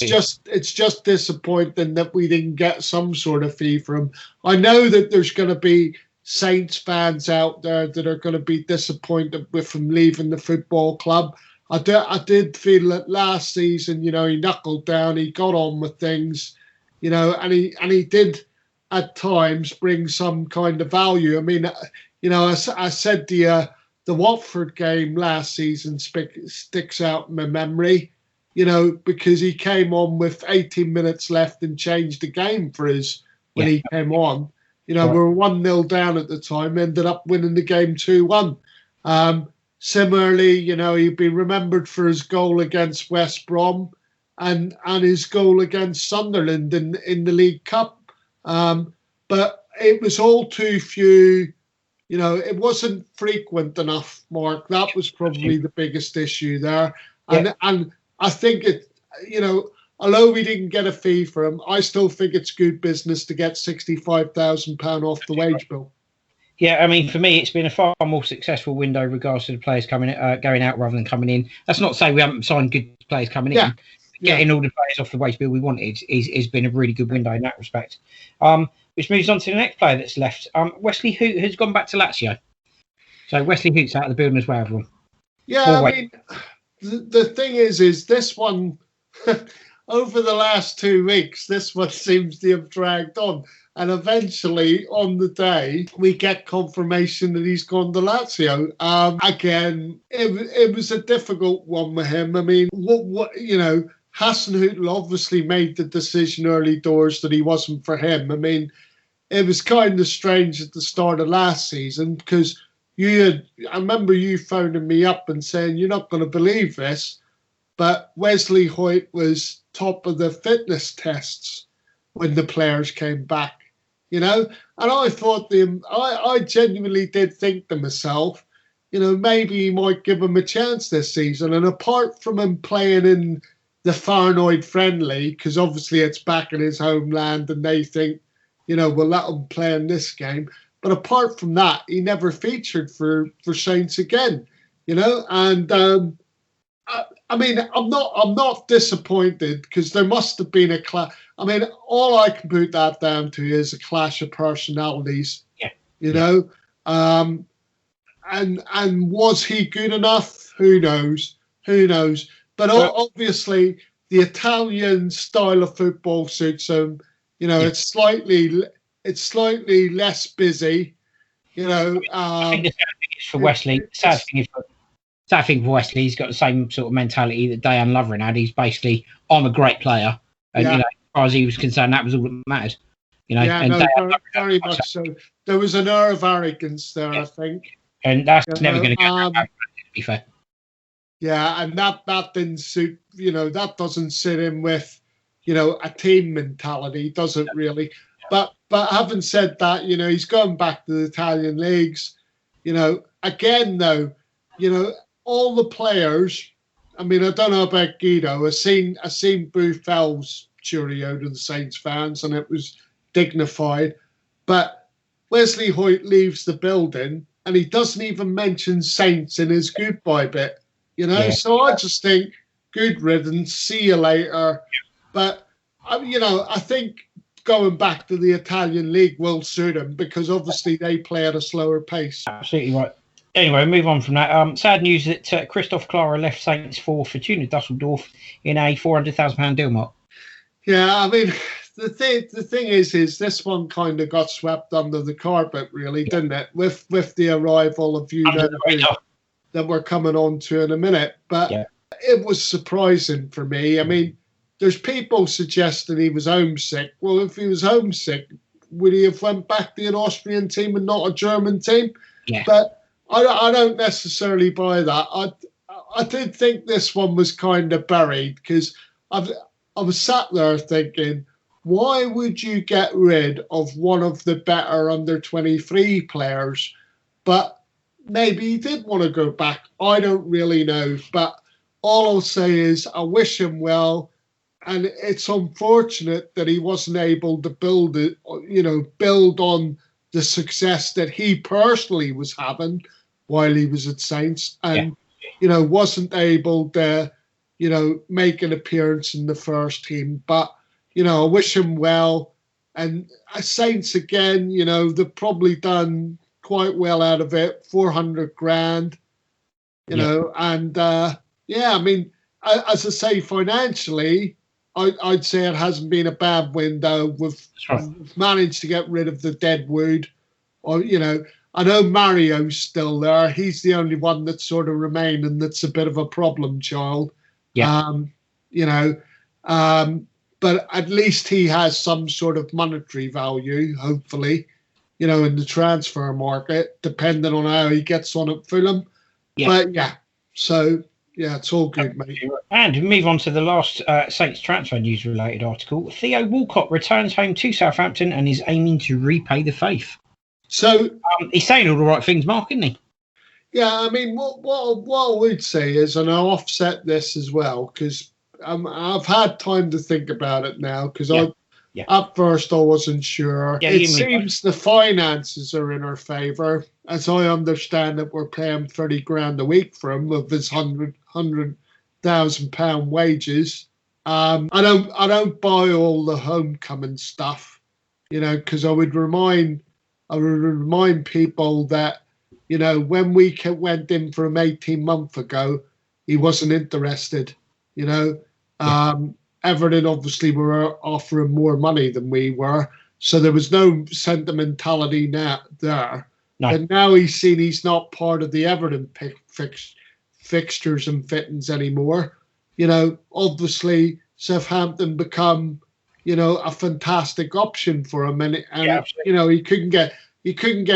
It's just disappointing that we didn't get some sort of fee for him. I know that there's going to be Saints fans out there that are going to be disappointed with him leaving the football club. I did feel that last season, he knuckled down, he got on with things, and he did at times bring some kind of value. I mean, I said to you, the Watford game last season sticks out in my memory, because he came on with 18 minutes left and changed the game for us when he came on. We were 1-0 down at the time, ended up winning the game 2-1. Similarly, he'd be remembered for his goal against West Brom and his goal against Sunderland in the League Cup. But it was all too few. It wasn't frequent enough, Mark. That was probably the biggest issue there. And I think although we didn't get a fee for him, I still think it's good business to get £65,000 off the wage bill. Yeah, I mean, for me, it's been a far more successful window in regards to the players going out rather than coming in. That's not to say we haven't signed good players coming in. Getting all the players off the wage bill we wanted has been a really good window in that respect. Which moves on to the next player that's left. Wesley Hoot has gone back to Lazio. So Wesley Hoot's out of the building as well, everyone. Yeah, I mean, the thing is this one, over the last 2 weeks, this one seems to have dragged on. And eventually, on the day, we get confirmation that he's gone to Lazio. Again, it was a difficult one with him. I mean, Hasenhüttl obviously made the decision early doors that he wasn't for him. I mean, it was kind of strange at the start of last season because I remember you phoning me up and saying, you're not going to believe this, but Wesley Hoyt was top of the fitness tests when the players came back, and I thought I genuinely did think to myself, maybe he might give him a chance this season. And apart from him playing in the Farnoid friendly, because obviously it's back in his homeland and they think, we'll let him play in this game. But apart from that, he never featured for Saints again, and I mean, I'm not disappointed because there must have been a clash. I mean, all I can put that down to is a clash of personalities. Yeah. And was he good enough? Who knows? But obviously, the Italian style of football suits him. It's slightly less busy. I think the sad thing is for Wesley. Sad thing for Wesley, he's got the same sort of mentality that Dejan Lovren had. He's basically, I'm a great player, and as far as he was concerned, that was all that mattered. Very much so. There was an air of arrogance there, I think, and that's never going to go back, to be fair. Yeah, and that didn't suit. That doesn't sit in with, a team mentality, does it really? But having said that, he's going back to the Italian leagues. Again though, all the players. I mean, I don't know about Guido. I seen Buffel's cheerio to the Saints fans, and it was dignified. But Wesley Hoyt leaves the building, and he doesn't even mention Saints in his goodbye bit. So I just think, good riddance. See you later. But I think going back to the Italian league will suit him because obviously they play at a slower pace. Absolutely right. Anyway, move on from that. Sad news that Christoph Clara left Saints for Fortuna Dusseldorf in a £400,000 deal, Mark. Yeah, I mean, the thing is this one kind of got swept under the carpet, really, didn't it? With the arrival of that we're coming on to in a minute. But it was surprising for me. I mean, there's people suggesting he was homesick. Well, if he was homesick, would he have went back to an Austrian team and not a German team? Yeah. But I don't necessarily buy that. I did think this one was kind of buried because I was sat there thinking, why would you get rid of one of the better under-23 players? But maybe he did want to go back. I don't really know. But all I'll say is I wish him well. And it's unfortunate that he wasn't able to build on the success that he personally was having while he was at Saints and, wasn't able to, make an appearance in the first team. But, I wish him well. And Saints, again, they've probably done quite well out of it, 400 grand, and, I mean, as I say, financially, I'd say it hasn't been a bad window. We've managed to get rid of the deadwood. Or, I know Mario's still there. He's the only one that's sort of remaining that's a bit of a problem child. Yeah. But at least he has some sort of monetary value, hopefully, in the transfer market, depending on how he gets on at Fulham. Yeah. But, so... yeah, it's all good, mate. And move on to the last Saints transfer news related article. Theo Walcott returns home to Southampton and is aiming to repay the faith. So he's saying all the right things, Mark, isn't he? Yeah, I mean, what I would say is, and I'll offset this as well, because I've had time to think about it now, because Yeah. At first, I wasn't sure. Yeah, It seems the finances are in our favour. As I understand it, we're paying 30 grand a week for him of his £100,000 wages. I don't buy all the homecoming stuff, because I would remind people that, when we went in for him 18 months ago, he wasn't interested. Everton obviously were offering more money than we were, so there was no sentimentality there. No. But now he's seen he's not part of the Everton fixtures and fittings anymore. Obviously Southampton become, a fantastic option for him, and he couldn't get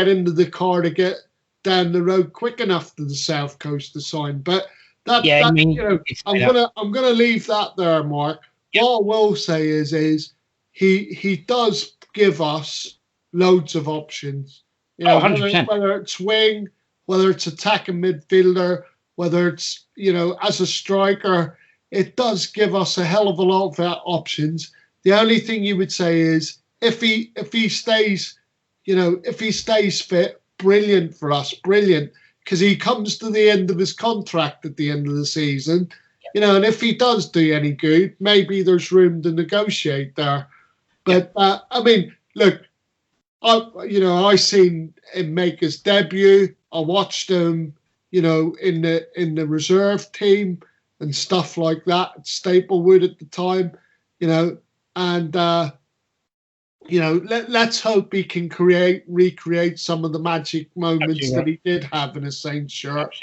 into the car to get down the road quick enough to the South Coast to sign. But I'm gonna leave that there, Mark. Yep. What I will say is he does give us loads of options. 100%. Whether it's wing, whether it's attacking midfielder, whether it's as a striker, it does give us a hell of a lot of options. The only thing you would say is if he stays fit, brilliant for us, brilliant, because he comes to the end of his contract at the end of the season. And if he does do any good, maybe there's room to negotiate there. But look, I seen him make his debut. I watched him, in the reserve team and stuff like that at Staplewood at the time, let's hope he can recreate some of the magic moments that he did have in a Saints shirt.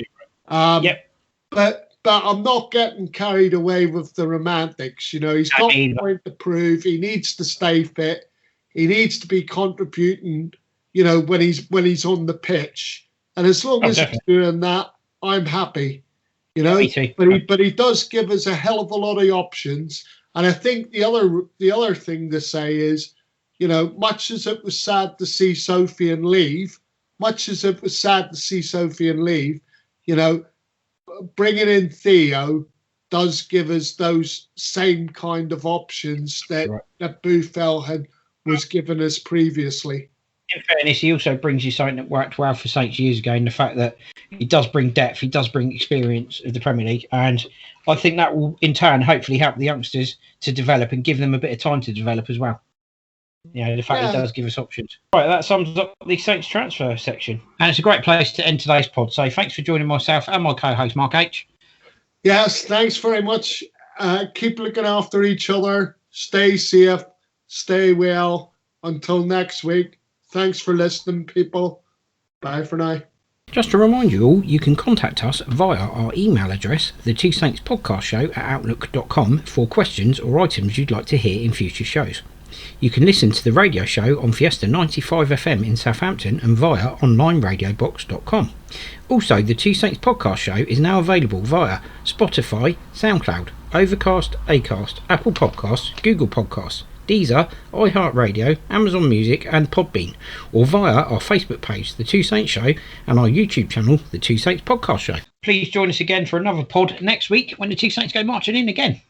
But I'm not getting carried away with the romantics. He's got a point to prove. He needs to stay fit. He needs to be contributing, when he's on the pitch. And as long as he's doing that, I'm happy. Me too. But he does give us a hell of a lot of options. And I think the other thing to say is, much as it was sad to see Sofian leave, bringing in Theo does give us those same kind of options that Buffel was given us previously. In fairness, he also brings you something that worked well for Saints years ago, in the fact that he does bring depth, he does bring experience of the Premier League, and I think that will in turn hopefully help the youngsters to develop and give them a bit of time to develop as well. The fact he does give us options. Right, that sums up the Saints transfer section. And it's a great place to end today's pod. So thanks for joining myself and my co-host, Mark H. Yes, thanks very much. Keep looking after each other. Stay safe. Stay well. Until next week. Thanks for listening, people. Bye for now. Just to remind you all, you can contact us via our email address, the Two Saints Podcast Show at outlook.com, for questions or items you'd like to hear in future shows. You can listen to the radio show on Fiesta 95 FM in Southampton and via onlineradiobox.com. Also, the Two Saints Podcast Show is now available via Spotify, SoundCloud, Overcast, Acast, Apple Podcasts, Google Podcasts, Deezer, iHeartRadio, Amazon Music and Podbean, or via our Facebook page, The Two Saints Show, and our YouTube channel, The Two Saints Podcast Show. Please join us again for another pod next week when the Two Saints go marching in again.